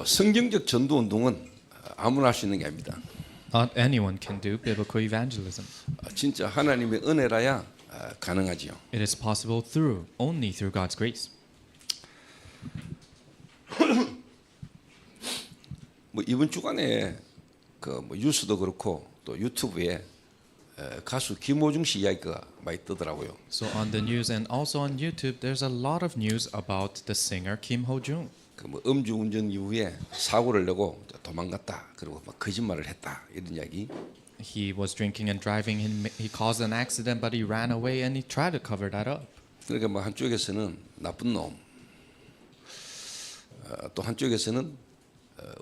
성경적 전도 운동은 아무나 할 수 있는 게 아닙니다. Not anyone can do biblical evangelism. 진짜 하나님의 은혜라야 가능하지요. It is possible only through God's grace. 뭐 이번 주간에 그 뭐 뉴스도 그렇고 또 유튜브에 가수 김호중 씨 이야기가 많이 뜨더라고요. So on the news and also on YouTube, there's a lot of news about the singer Kim Ho-jung. 그 뭐 음주운전 이후에 사고를 내고 도망갔다. 그리고 막 거짓말을 했다. 이런 이야기. He was drinking and driving. He caused an accident, but he ran away and he tried to cover that up. 그러니까 뭐 한쪽에서는 나쁜 놈, 또 한쪽에서는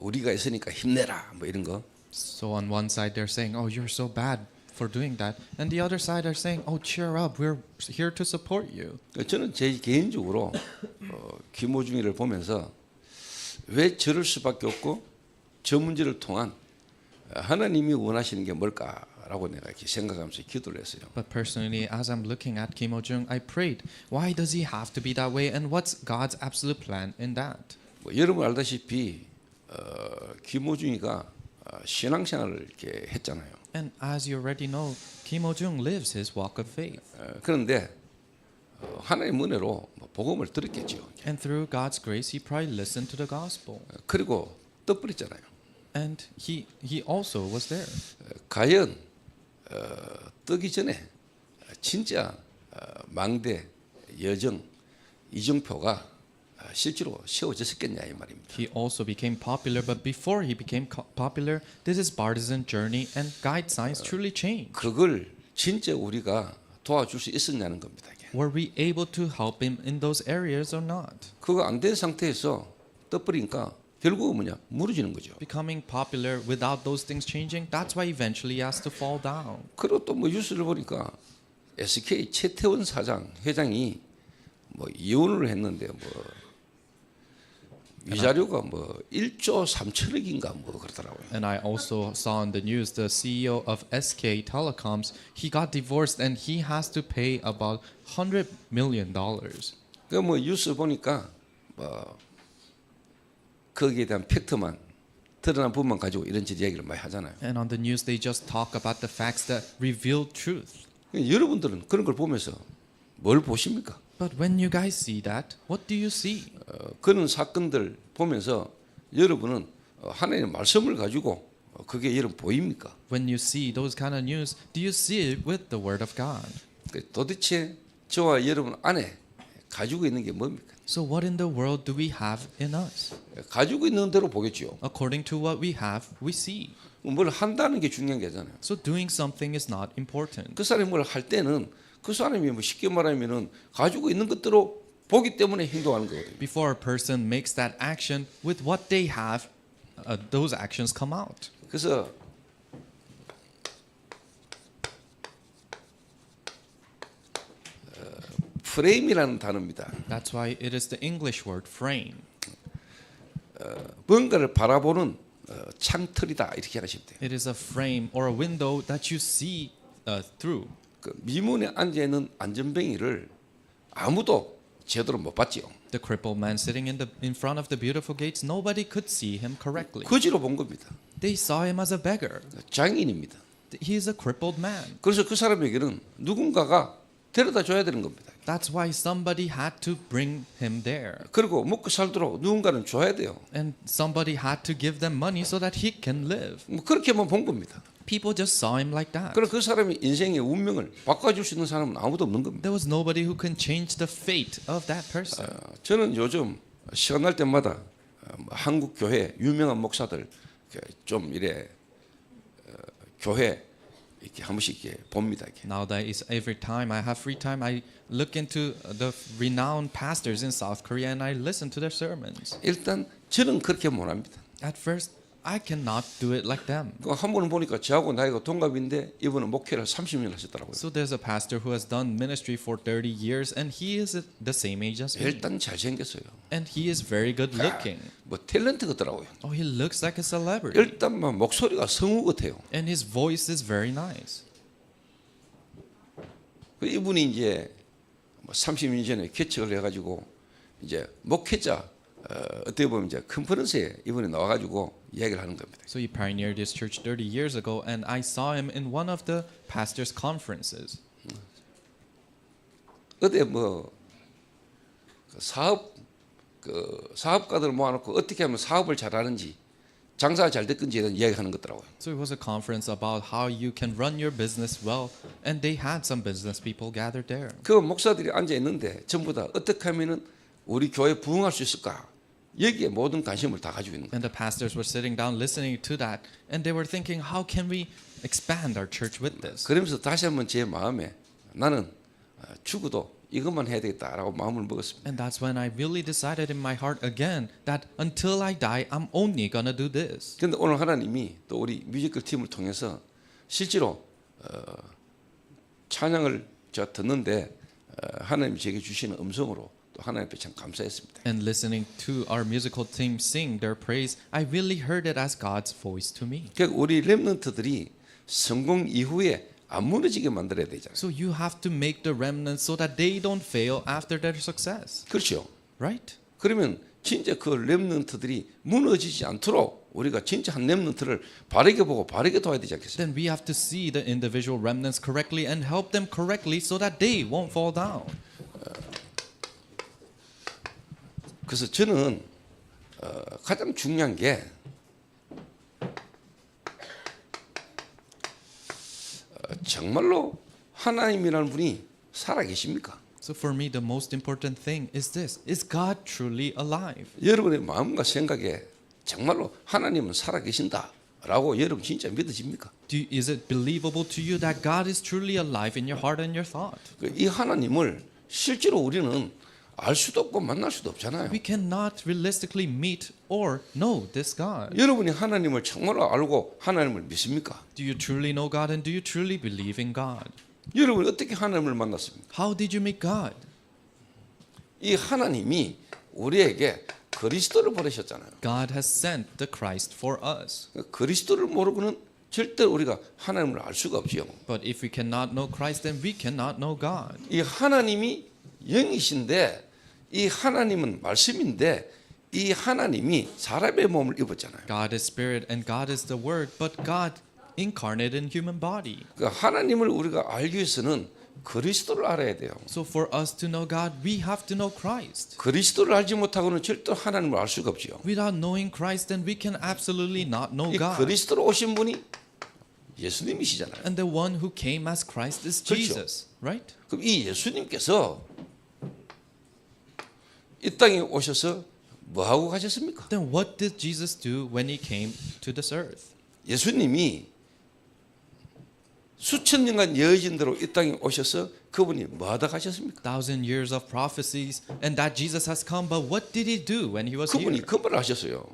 우리가 있으니까 힘내라. 뭐 이런 거. So on one side they're saying, "Oh, you're so bad for doing that," and the other side are saying, "Oh, cheer up. We're here to support you." 저는 제 개인적으로 김호중이를 보면서 왜 저럴 수밖에 없고 저 문제를 통한 하나님이 원하시는 게 뭘까라고 내가 이렇게 생각하면서 기도를 했어요. But personally, as I'm looking at Kim Ho-jung, I prayed, why does he have to be that way, and what's God's absolute plan in that? 뭐 여러분 알다시피 김호중이가 신앙생활을 이렇게 했잖아요. And as you already know, Kim Ho-jung lives his walk of faith. 그런데 하나님의 은혜로 복음을 들었겠죠. And through God's grace, he probably listened to the gospel. 그리고 떠버렸잖아요. And he also was there. 과연 뜨기 전에 진짜 망대 여정 이정표가 실제로 세워졌었겠냐 이 말입니다. He also became popular, but before he became popular, this is partisan journey and guide signs truly changed. 그걸 진짜 우리가 도와줄 수 있었냐는 겁니다. 이게. Were we able to help him in those areas or not? 그거 안 된 상태에서 떠버리니까 결국은 뭐냐 무너지는 거죠. Becoming popular without those things changing, that's why eventually he has to fall down. 그리고 또 뭐 뉴스를 보니까 SK 최태원 회장이 뭐 이혼을 했는데 뭐 위자료가 뭐 1조 3천억인가 뭐 그러더라고요. And I also saw in the news the CEO of SK Telecoms, he got divorced and he has to pay about $100 million. 그 뭐 뉴스 보니까 뭐 거기에 대한 팩트만 드러난 부분만 가지고 이런저런 이야기를 많이 하잖아요. And on the news they just talk about the facts that reveal truth. 여러분들은 그런 걸 보면서 뭘 보십니까? But when you guys see that, what do you see? 그런 사건들 보면서 여러분은 하나님의 말씀을 가지고 그게 여러분 보입니까? When you see those kind of news, do you see it with the word of God? 도대체 저와 여러분 안에 가지고 있는 게 뭡니까? So what in the world do we have in us? 가지고 있는 대로 보겠죠. According to what we have, we see. 뭘 한다는 게 중요한 게 아니잖아요. So doing something is not important. 그 사람이 뭘 할 때는 그 사람이 뭐 쉽게 말하면은 가지고 있는 것대로 보기 때문에 행동하는 거거든요. Before a person makes that action, with what they have, those actions come out. 그래서 프레임이라는 단어입니다. That's why it is the English word frame. 뭔가를 바라보는 창틀이다 이렇게 하시면 돼요. It is a frame or a window that you see through. 그 미문에 앉아 있는 안전뱅이를 아무도 제대로 못 봤지요. The crippled man sitting in front of the beautiful gates, nobody could see him correctly. 거지로 본 겁니다. They saw him as a beggar. 장인입니다. He is a crippled man. 그래서 그 사람에게는 누군가가 데려다 줘야 되는 겁니다. That's why somebody had to bring him there. 그리고 먹고 살도록 누군가는 줘야 돼요. And somebody had to give them money so that he can live. 뭐 그렇게만 본 겁니다. People just saw him like that. 그럼 그 사람의 인생의 운명을 바꿔줄 수 있는 사람은 아무도 없는 겁니다. There was nobody who can change the fate of that person. 저는 요즘 시간 날 때마다 한국 교회 유명한 목사들 좀 이래 교회 이렇게 한 번씩 이렇게 봅니다. 이렇게. Nowadays, every time I have free time, I look into the renowned pastors in South Korea and I listen to their sermons. 일단 저는 그렇게 못합니다. At first, I cannot do it like them. 한 분은 보니까 저하고 나이가 동갑인데 이분은 목회를 30년 하셨더라고요. So there's a pastor who has done ministry for 30 years and he is the same age as me. 일단 잘생겼어요. And he is very good looking. 뭐 탤런트 같더라고요. Oh, he looks like a celebrity. 일단 막 목소리가 성우 같아요. And his voice is very nice. 이분이 이제 30년 전에 개척을 해가지고 이제 목회자 어떻게 보면 이제 컨퍼런스에 이번에 나와가지고 이야기를 하는 겁니다. So he pioneered this church 30 years ago, and I saw him in one of the pastors' conferences. 어디 뭐 사업가들 모아놓고 어떻게 하면 사업을 잘하는지 장사가 잘 됐건지에 대한 이야기하는 것더라고요. So it was a conference about how you can run your business well, and they had some business people gathered there. 그 목사들이 앉아 있는데 전부 다 어떻게 하면은 우리 교회 부흥할 수 있을까? 여기에 모든 관심을 다 가지고 있는 거예요. And the pastors were sitting down listening to that, and they were thinking, how can we expand our church with this? 그러면서 다시 한번 제 마음에 나는 죽어도 이것만 해야 되겠다라고 마음을 먹었습니다. And that's when I really decided in my heart again that until I die, I'm only gonna do this. 그런데 오늘 하나님이 또 우리 뮤지컬 팀을 통해서 실제로 찬양을 제가 듣는데 하나님이 제게 주시는 음성으로 또 하나님 앞에 참 감사했습니다. And listening to our musical team sing their praise, I really heard it as God's voice to me. 그러니까 우리 렘넌트들이 성공 이후에 안 무너지게 만들어야 되잖아요. So you have to make the remnants so that they don't fail after their success, 그렇죠. right? 그러면 진짜 그 렘넌트들이 무너지지 않도록 우리가 진짜 한 렘넌트를 바르게 보고 바르게 도와야 되지 않겠어요? Then we have to see the individual remnants correctly and help them correctly so that they won't fall down. 그래서 저는 가장 중요한 게 정말로 하나님이라는 분이 살아 계십니까? So for me, the most important thing is this: is God truly alive? 여러분의 마음과 생각에 정말로 하나님은 살아 계신다라고 여러분 진짜 믿어집니까? Is it believable to you that God is truly alive in your heart and your thought? 이 하나님을 실제로 우리는 알 수도 없고 만날 수도 없잖아요. We cannot realistically meet or know this God. 여러분이 하나님을 정말로 알고 하나님을 믿습니까? Do you truly know God and do you truly believe in God? 여러분이 어떻게 하나님을 만났습니까? How did you meet God? 이 하나님이 우리에게 그리스도를 보내셨잖아요. God has sent the Christ for us. 그리스도를 모르고는 절대 우리가 하나님을 알 수가 없지요. But if we cannot know Christ, then we cannot know God. 이 하나님이 영이신데 이 하나님은 말씀인데 이 하나님이 사람의 몸을 입었잖아요. God is spirit and God is the word, but God incarnated in human body. 그 하나님을 우리가 알기 위해서는 그리스도를 알아야 돼요. So for us to know God, we have to know Christ. 그리스도를 알지 못하고는 절대 하나님을 알 수가 없지요. Without knowing Christ, then we can absolutely not know 이 God. 그리스도로 오신 분이 예수님이시잖아요. And the one who came as Christ is Jesus, right? 그럼 이 예수님께서 이 땅에 오셔서 뭐 하고 가셨습니까? Then what did Jesus do when he came to this earth? 예수님이 수천 년간 여의진 대로 이 땅에 오셔서 그분이 뭐 하다 가셨습니까? 1,000 years of prophecies and that Jesus has come, but what did he do when he was 그분이 here? 그 말을 하셨어요.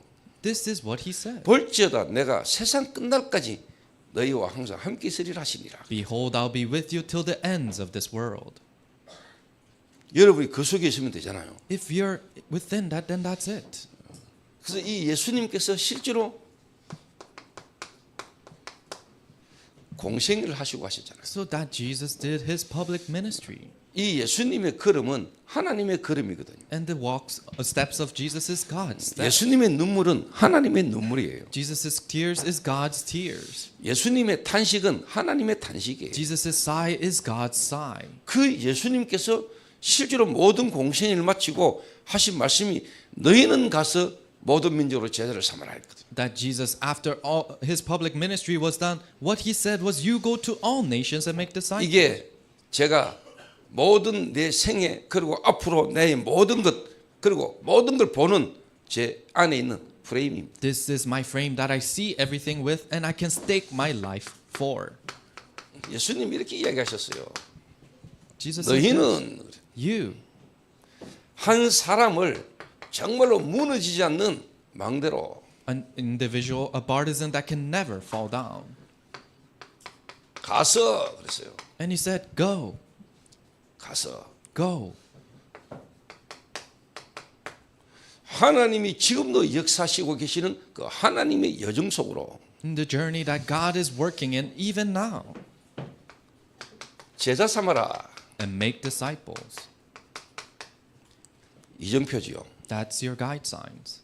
This is what he said. 볼지어다 내가 세상 끝날까지 너희와 항상 함께 있으리라 하시니라. Behold, I'll be with you till the ends of this world. 여러분이 그 속에 있으면 되잖아요. If you're within that, then that's it. 그래서 이 예수님께서 실제로 공생애를 하시고 하셨잖아요. So that Jesus did his public ministry. 이 예수님의 걸음은 하나님의 걸음이거든요. And the steps of Jesus is God's steps. 예수님의 눈물은 하나님의 눈물이에요. Jesus' tears is God's tears. 예수님의 탄식은 하나님의 탄식이에요. Jesus' sigh is God's sigh. 그 예수님께서 실제로 모든 공생애를 마치고 하신 말씀이 너희는 가서 모든 민족으로 제자를 삼아라 했거든요. That Jesus, after all his public ministry was done, what he said was, "You go to all nations and make disciples." 이게 제가 모든 내 생애 그리고 앞으로 내 모든 것 그리고 모든 걸 보는 제 안에 있는 프레임입니다. This is my frame that I see everything with, and I can stake my life for. 예수님 이렇게 이야기하셨어요. Jesus said this. 너희는 You, 한 사람을 정말로 무너지지 않는 망대로 an individual, a partisan that can never fall down. 가서 그랬어요. And he said, "Go, 가서 go." 하나님이 지금도 역사하시고 계시는 그 하나님의 여정 속으로 In the journey that God is working in even now, 제자 삼아라. and make disciples. 이정표지요. That's your guide signs.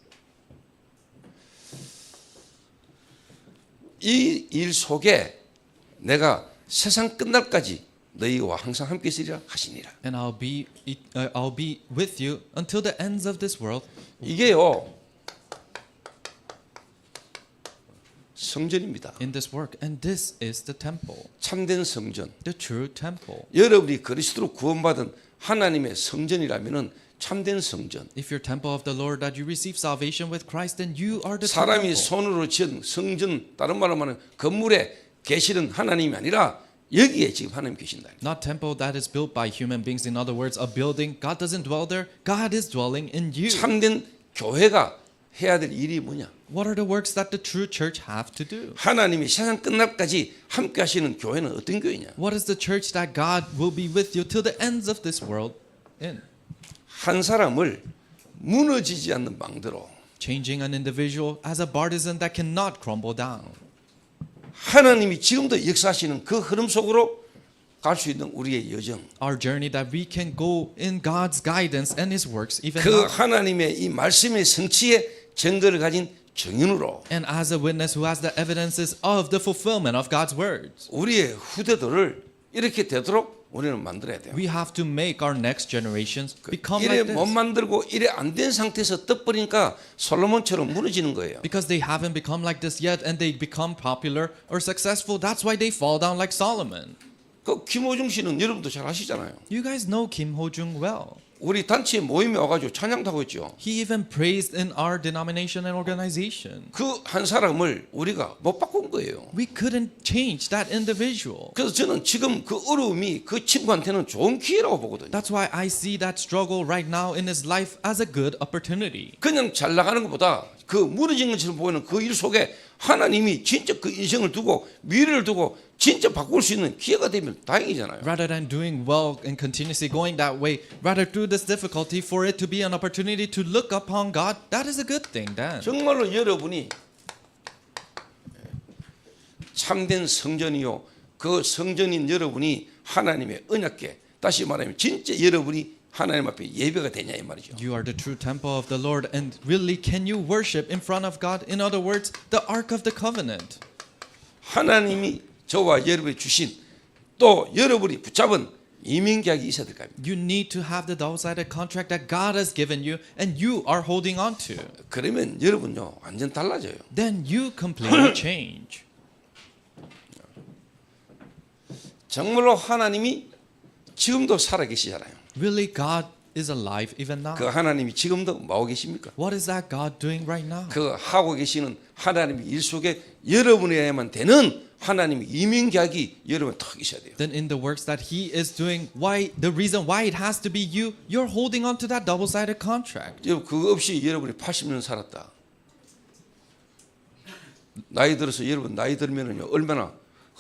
이 일 속에 내가 세상 끝날까지 너희와 항상 함께 있으리라 하시니라. And I'll be with you until the ends of this world. 이게요 성전입니다. In this work, and this is the temple, 참된 성전. the true temple. 여러분이 그리스도로 구원받은 하나님의 성전이라면은 참된 성전. If you're temple of the Lord, that you receive salvation with Christ, then you are the true 사람이 temple. 손으로 지은 성전, 다른 말로 말하면 건물에 계시는 하나님이 아니라 여기에 지금 하나님 계신다. Not temple that is built by human beings. In other words, a building. God doesn't dwell there. God is dwelling in you. 참된 교회가 해야 될 일이 뭐냐? What are the works that the true church have to do? 하나님이 세상 끝날까지 함께 하시는 교회는 어떤 교회냐? What is the church that God will be with you till the ends of this world in? 한 사람을 무너지지 않는 망대로 Changing an individual as a partisan that cannot crumble down. 하나님이 지금도 역사하시는 그 흐름 속으로 갈 수 있는 우리의 여정. Our journey that we can go in God's guidance and His works even 그 now. 하나님의 이 말씀의 성취의 증거를 가진 증인으로 And as a witness who has the evidences of the fulfillment of God's words. 우리의 후대들을 이렇게 되도록 우리는 만들어야 돼요. We have to make our next generations become 이래 like 못 this. 만들고 이래 안 된 상태에서 떠버리니까 솔로몬처럼 무너지는 거예요. Because they haven't become like this yet and they become popular or successful. That's why they fall down like Solomon. 그 김호중 씨는 여러분도 잘 아시잖아요. You guys know Kim Ho-jung well. 우리 단체 모임에 와가지고 찬양도 하고 있죠. He even praised in our denomination and organization. 그 한 사람을 우리가 못 바꾼 거예요. We couldn't change that individual. 그래서 저는 지금 그 어려움이 그 친구한테는 좋은 기회라고 보거든요. That's why I see that struggle right now in his life as a good opportunity. 그냥 잘 나가는 것보다 그 무너진 것처럼 보이는 그 일 속에 하나님이 진짜 그 인생을 두고 미래를 두고 진짜 바꿀 수 있는 기회가 되면 다행이잖아요. Rather than doing well and continuously going that way, rather through this difficulty for it to be an opportunity to look upon God, that is a good thing then. 정말로 여러분이 참된 성전이요. 그 성전인 여러분이 하나님의 언약궤, 다시 말하면 진짜 여러분이 하나님 앞에 예배가 되냐 이 말이죠. You are the true temple of the Lord, and really can you worship in front of God? In other words, the Ark of the Covenant. 하나님이 저와 여러분이 주신 또 여러분이 붙잡은 이민계약이 있어야 될 겁니다. You need to have the double-sided contract that God has given you and you are holding on to. 그러면 여러분요 완전 달라져요. Then you completely change. 정말로 하나님이 지금도 살아계시잖아요. Really, God is alive even now. 그 하나님이 지금도 뭐하고 계십니까? What is that God doing right now? 그 하고 계시는 하나님의 일 속에 여러분에야만 되는 하나님의 이민계약이 여러분 턱 있어야 돼요. Then in the works that He is doing, the reason why it has to be you, you're holding on to that double-sided contract. 여러분 그거 없이 여러분이 80년 살았다. 나이 들어서 여러분 나이 들면은요 얼마나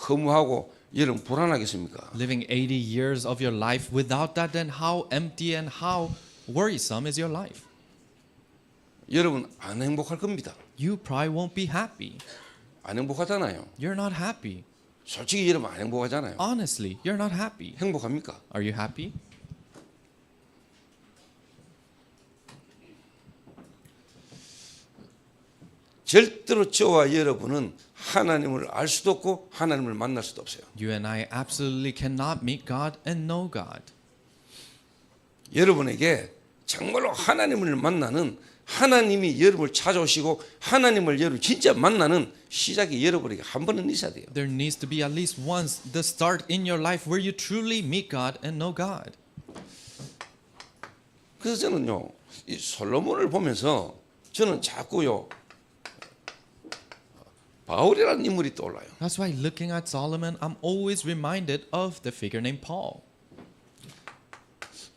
허무하고 여러분 불안하겠습니까? Living 80 years of your life without that, then how empty and how worrisome is your life? 여러분 안 행복할 겁니다. You probably won't be happy. 안 행복하잖아요. You're not happy. 솔직히 여러분 안 행복하잖아요. Honestly, you're not happy. 행복합니까? Are you happy? 절대로 저와 여러분은 하나님을 알 수도 없고 하나님을 만날 수도 없어요. You and I absolutely cannot meet God and know God. 여러분에게 정말로 하나님을 만나는 하나님이 여러분을 찾아오시고 하나님을 여러분 진짜 만나는 시작이 여러분에게 한 번은 있어야 돼요. There needs to be at least once the start in your life where you truly meet God and know God. 그래서 저는요 이 솔로몬을 보면서 저는 자꾸요 바울이라는 인물이 떠올라요. That's why looking at Solomon, I'm always reminded of the figure named Paul.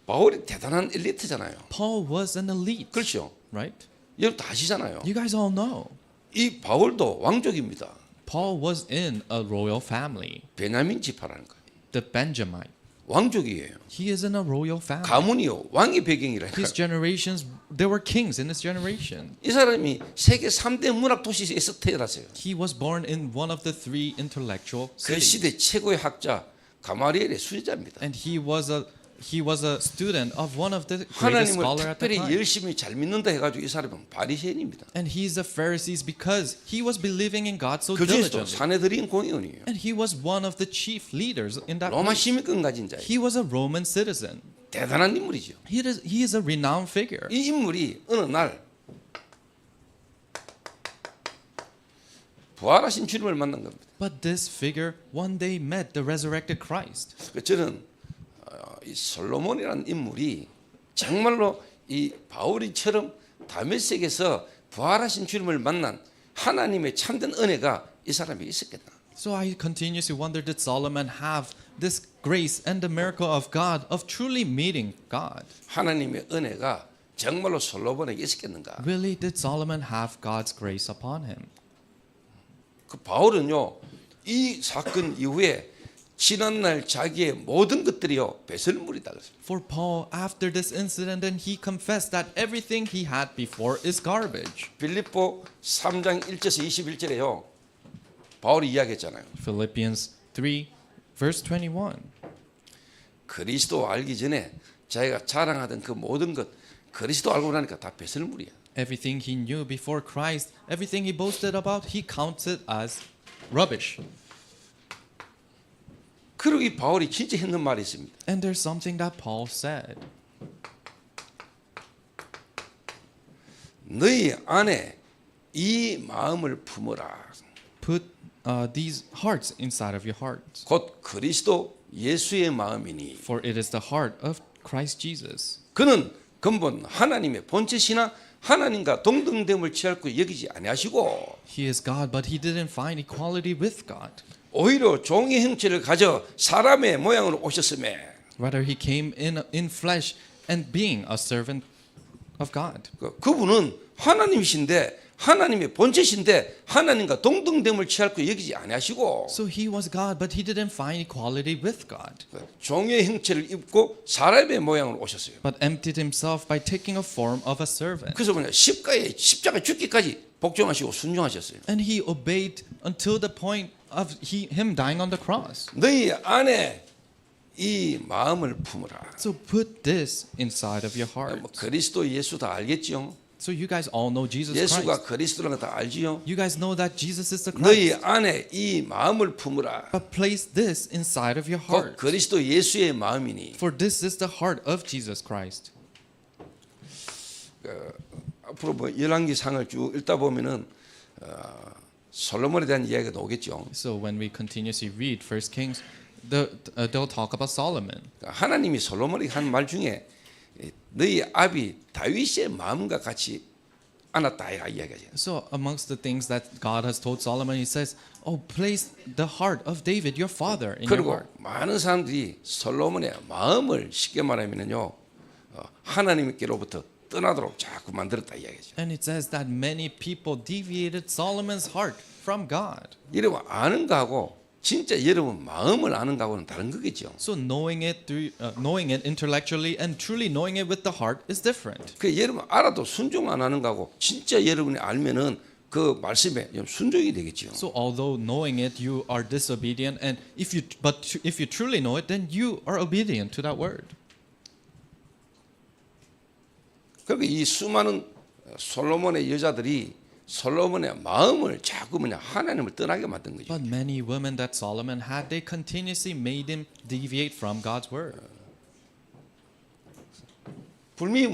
바울이 대단한 엘리트잖아요. Paul was an elite, 그렇죠. right? 여러분 다 아시잖아요. You guys all know. 이 바울도 왕족입니다. Paul was in a royal family, 베냐민 지파라는 거예요. the Benjamite. 왕족이에요. He is in a royal family. 가문이요 왕의 배경이라. His generations, there were kings in his generation. 이 사람이 세계 3대 문학 도시에서 태어났어요. He was born in one of the three intellectual 그 cities. 시대 최고의 학자 가마리엘의 수제자입니다. And he was a he was a student of one of the greatest 하나님을 scholar at the 특별히 time. 열심히 잘 믿는다 해가지고 이 사람은 바리새인입니다. And he's the Pharisees because he was believing in God so 그 중에서도 diligently. 사내들인 공의원이에요. And he was one of the chief leaders in that 로마 place. 시민권 가진 자예요. He was a Roman citizen. 대단한 인물이죠. He is a renowned figure. 이 인물이 어느 날 부활하신 주님을 만난 겁니다. But this figure one day met the resurrected Christ. 저는 이 솔로몬이라는 인물이 정말로 이 바울이처럼 다메섹에서 부활하신 주님을 만난 하나님의 참된 은혜가 이 사람에게 있었겠나. So I continuously wonder, did Solomon have this grace and the miracle of God of truly meeting God? 하나님의 은혜가 정말로 솔로몬에게 있었겠는가. Really, did Solomon have God's grace upon him? 그 바울은요 이 사건 이후에 지난날 자기의 모든 것들이요 배설물이다 그랬어요. For Paul, after this incident, then he confessed that everything he had before is garbage. 빌립보 3장 1절에서 21절에요. 바울이 이야기했잖아요. Philippians 3, verse 21. 그리스도 알기 전에 자기가 자랑하던 그 모든 것 그리스도 알고 나니까 다 배설물이야. Everything he knew before Christ, everything he boasted about, he counted as rubbish. 그리고 이 바울이 진짜 했는 말이 있습니다. And there's something that Paul said. 너희 안에 이 마음을 품어라. Put these hearts inside of your hearts. 곧 그리스도 예수의 마음이니 For it is the heart of Christ Jesus. 그는 근본 하나님의 본체시나 하나님과 동등됨을 취할 것 여기지 아니하시고 He is God, but he didn't find equality with God. 오히려 종의 형체를 가져 사람의 모양으로 오셨음에 Rather, he came in flesh and being a servant of God. 그분은 하나님이신데 하나님의 본체신데 하나님과 동등됨을 취할 것 여기지 아니하시고 So he was God, but he didn't find equality with God, 종의 형체를 입고 사람의 모양으로 오셨어요. but emptied himself by taking a form of a servant. 그래서 뭐냐 십자가 죽기까지 복종하시고 순종하셨어요. And he obeyed until the point of him dying on the cross. 너희 안에 이 마음을 품으라. So put this inside of your heart. 뭐 그리스도 예수 다 알겠죠? So you guys all know Jesus 예수가 Christ. 그리스도라는 거 다 알지요? You guys know that Jesus is the 너희 Christ. 안에 이 마음을 품으라. But place this inside of your 곧 heart. 그리스도 예수의 마음이니. For this is the heart of Jesus Christ. 앞으로 뭐 열왕기상을 쭉 읽다 보면은 솔로몬에 대한 이야기가 나오겠죠. So when we continuously read First Kings, they'll talk about Solomon. 하나님이 솔로몬에게 한 말 중에 너희 아비 다윗의 마음과 같이 안았다 이야기하죠. So amongst the things that God has told Solomon, he says, "Oh, place the heart of David, your father, in your 그리고 heart." 많은 사람들이 솔로몬의 마음을 쉽게 말하면요 하나님께로부터 떠나도록 자꾸 만들었다 이야기죠. And it says that many people deviated Solomon's heart from God. 여러분 아는 거하고 진짜 여러분 마음을 아는 거하고는 다른 거겠죠. So knowing it intellectually and truly knowing it with the heart is different. 그 여러분 알아도 순종 안 하는 거하고 진짜 여러분이 알면은 그 말씀에 순종이 되겠죠. So although knowing it you are disobedient, and if you truly know it, then you are obedient to that word. 그러니까 이 수많은 솔로몬의 여자들이 솔로몬의 마음을 자꾸 하나님을 떠나게 만든 거죠. But many women that Solomon had, they continuously made him deviate from God's word. 분명히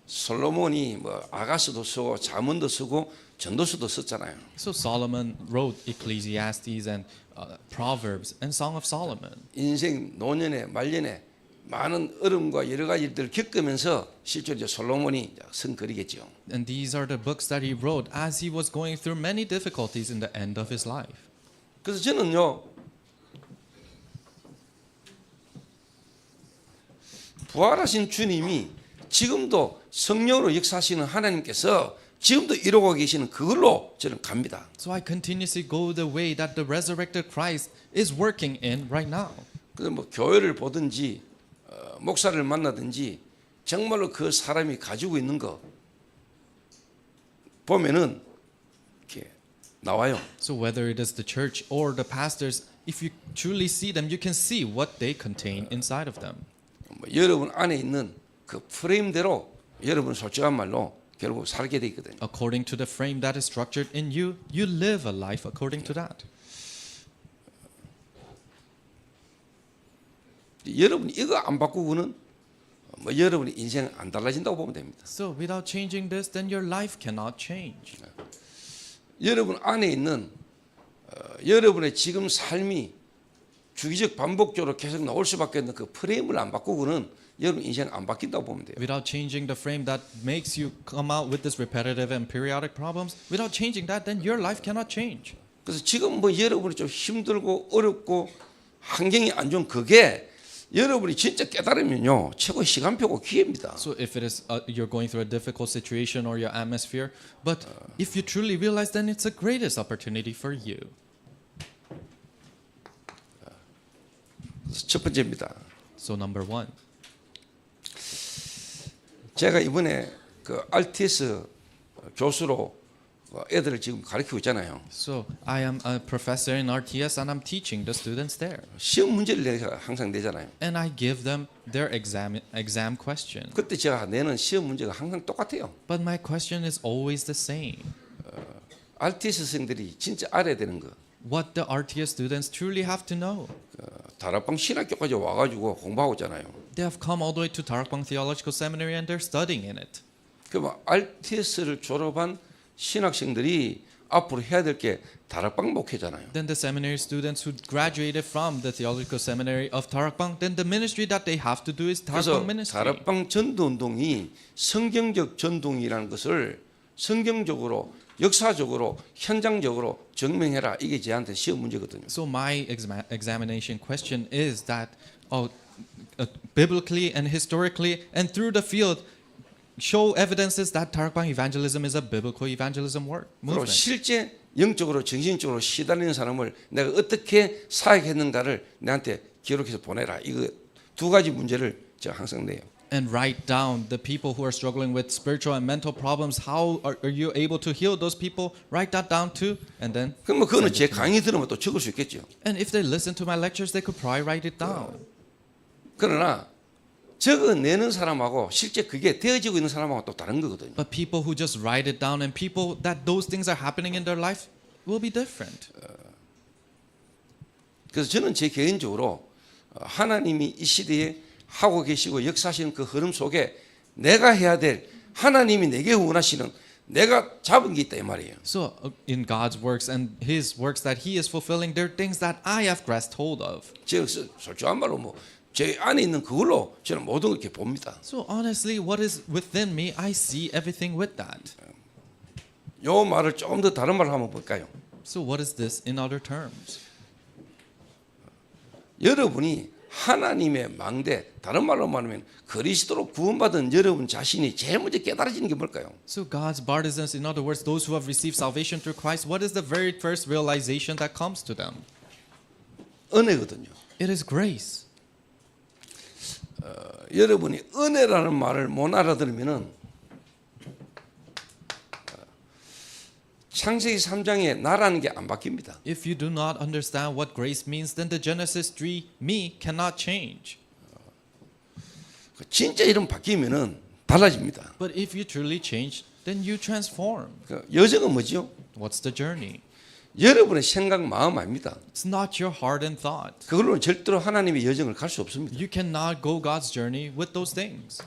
솔로몬이 뭐 아가스도 쓰고 잠언도 쓰고 전도서도 썼잖아요. So Solomon wrote Ecclesiastes and Proverbs and Song of Solomon. 인생 노년에 말년에 많은 어려움과 여러 가지 일들을 겪으면서 실제로 이제 솔로몬이 쓴 글이겠죠. And these are the books that he wrote as he was going through many difficulties in the end of his life. 그래서 저는요 부활하신 주님이 지금도 성령으로 역사하시는 하나님께서 지금도 이루고 계시는 그걸로 저는 갑니다. So I continuously go the way that the resurrected Christ is working in right now. 그래서 뭐 교회를 보든지 목사를 만나든지 정말로 그 사람이 가지고 있는 거 보면은 이렇게 나와요. So whether it is the church or the pastors, if you truly see them, you can see what they contain inside of them. 뭐 여러분 안에 있는 그 프레임대로 여러분 솔직한 말로 결국 살게 돼 있거든요. According to the frame that is structured in you, you live a life according to that. 여러분 이거 안 바꾸고는 뭐 여러분의 인생 안 달라진다고 보면 됩니다. So without changing this, then your life cannot change. 여러분 안에 있는 여러분의 지금 삶이 주기적 반복적으로 계속 나올 수밖에 없는 그 프레임을 안 바꾸고는 여러분 인생 안 바뀐다고 보면 돼요. Without changing the frame that makes you come out with this repetitive and periodic problems, without changing that, then your life cannot change. 그래서 지금 뭐 여러분이 좀 힘들고 어렵고 환경이 안 좋은 그게 여러분이 진짜 깨달으면요 최고의 시간표고 기회입니다. So if it is you're going through a difficult situation or your atmosphere, but if you truly realize, then it's the greatest opportunity for you. 첫 번째입니다. So number one, 제가 이번에 그 RTS 교수로 애들을 지금 가르치고 있잖아요. so I am a professor in RTS and I'm teaching the students there, 시험 문제를 내가 항상 내잖아요. and I give them their exam question. 그때 제가 내는 시험 문제가 항상 똑같아요. But my question is always the same. RTS생들이 진짜 알아야 되는 거. What the RTS students truly have to know. 다락방 신학교까지 와가지고 공부하고 있잖아요. They have come all the way to Tarakbang Theological Seminary and they're studying in it. 그럼 RTS를 졸업한 신학생들이 앞으로 해야 될 게 다락방 목회잖아요. Then the seminary students who graduated from the Theological Seminary of Tarakbang, then the ministry that they have to do is 그래서 Tarakbang ministry. 다락방 전도 운동이 성경적 전도이라는 것을 성경적으로 역사적으로 현장적으로 증명해라. 이게 저한테 시험 문제거든요. So my examination question is that biblically and historically and through the field show evidences that Tarakbang evangelism is a biblical evangelism 그리고 movement. 실제 영적으로 정신적으로 시달리는 사람을 내가 어떻게 사역했는가를 내한테 기록해서 보내라. 이거 두 가지 문제를 제가 항상 내요. And write down the people who are struggling with spiritual and mental problems. How are you able to heal those people? Write that down too, and then. 그럼 뭐 그거는 제 강의 들으면 또 적을 수 있겠죠. And if they listen to my lectures, they could probably write it down. 그러나 적어내는 사람하고 실제 그게 되어지고 있는 사람하고 또 다른 거거든요. But people who just write it down and people that those things are happening in their life will be different. 그래서 저는 제 개인적으로 하나님이 이 시대에 하고 계시고 역사하시는 그 흐름 속에 내가 해야 될 하나님이 내게 원하시는 내가 잡은 게 있다 이 말이에요. So in God's works and His works that He is fulfilling, there are things that I have grasped hold of. 제가 솔직한 말로 뭐 제 안에 있는 그걸로 저는 모든 걸 이렇게 봅니다. So honestly, what is within me, I see everything with that. 요 말을 조금 더 다른 말로 한번 볼까요? So what is this in other terms? 여러분이 하나님의 망대, 다른 말로 말하면 그리스도로 구원받은 여러분 자신이 제일 먼저 깨달아지는 게 뭘까요? So God's partisans, in other words, those who have received salvation through Christ, what is the very first realization that comes to them? 은혜거든요. It is grace. 여러분이 은혜라는 말을 못 알아들으면은 창세기 3장에 나라는 게 안 바뀝니다. If you do not understand what grace means, then the Genesis 3 me cannot change. 진짜 이름 바뀌면은 달라집니다. But if you truly change, then you transform. 여정은 뭐죠? What's the journey? 여러분의 생각, 마음 아닙니다. It's not your heart and thought. 그걸로는 절대로 하나님의 여정을 갈 수 없습니다. You cannot go God's journey with those things.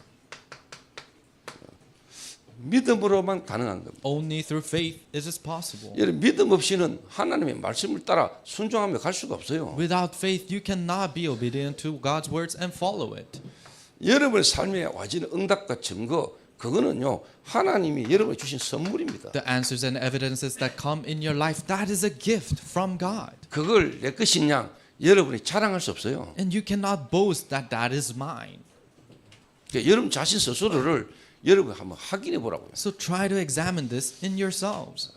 믿음으로만 가능한 겁니다. Only through faith is this possible. 여러분 믿음 없이는 하나님의 말씀을 따라 순종하며 갈 수가 없어요. Without faith, you cannot be obedient to God's words and follow it. 여러분의 삶에 와지는 응답과 증거 그거는요 하나님이 여러분에 주신 선물입니다. The answers and evidences that come in your life, that is a gift from God. 그걸 내 것이냐 여러분이 자랑할 수 없어요. And you cannot boast that that is mine. 그러니까 여러분 자신 스스로를 여러분 한번 확인해 보라고요. So try to examine this in yourselves.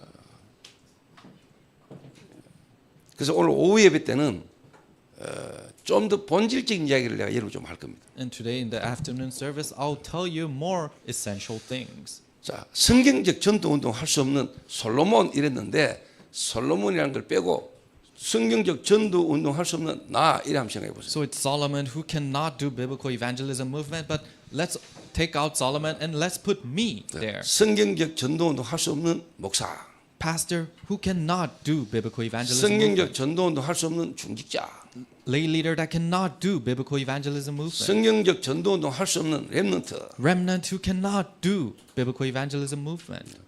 그래서 오늘 오후 예배 때는 좀 더 본질적인 이야기를 내가 여러분 좀 할 겁니다. And today in the afternoon service, I'll tell you more essential things. 자, 성경적 전도 운동 할 수 없는 솔로몬 이랬는데 솔로몬이라는 걸 빼고 성경적 전도 운동 할 수 없는 나 이래 한번 생각해 보세요. So it's Solomon who cannot do biblical evangelism movement, but let's take out Solomon and let's put me there. 성경적 전도 운동 할 수 없는 목사, Pastor who cannot do biblical evangelism movement. 성경적 전도 운동 할 수 없는 중직자, Lay leader that cannot do biblical evangelism movement. 성경적 전도 운동 할 수 없는 렘넌트. Remnant who cannot do biblical evangelism movement.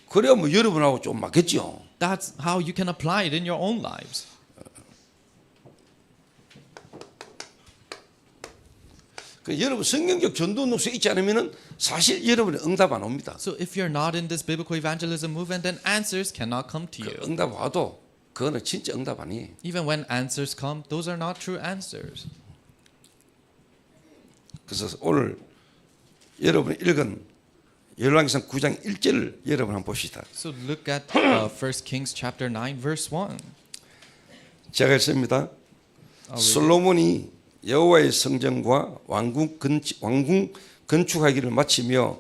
그래야 뭐 여러분하고 좀 맞겠죠. That's how you can apply it in your own lives. 그 여러분 성경적 전도 운동에 있지 않으면은 사실 여러분의 응답 안 옵니다. So if you're not in this biblical evangelism movement, then answers cannot come to you. 응답 와도 그거는 진짜 응답 아니에요. Even when answers come, those are not true answers. 그래서 오늘 여러분이 읽은 열왕기상 9장 1절을 여러분 한번 봅시다. So look at 1 Kings chapter 9 verse 1. 제가 읽습니다. I'll read. 솔로몬이 여호와의 성전과 왕궁 건축하기를 마치며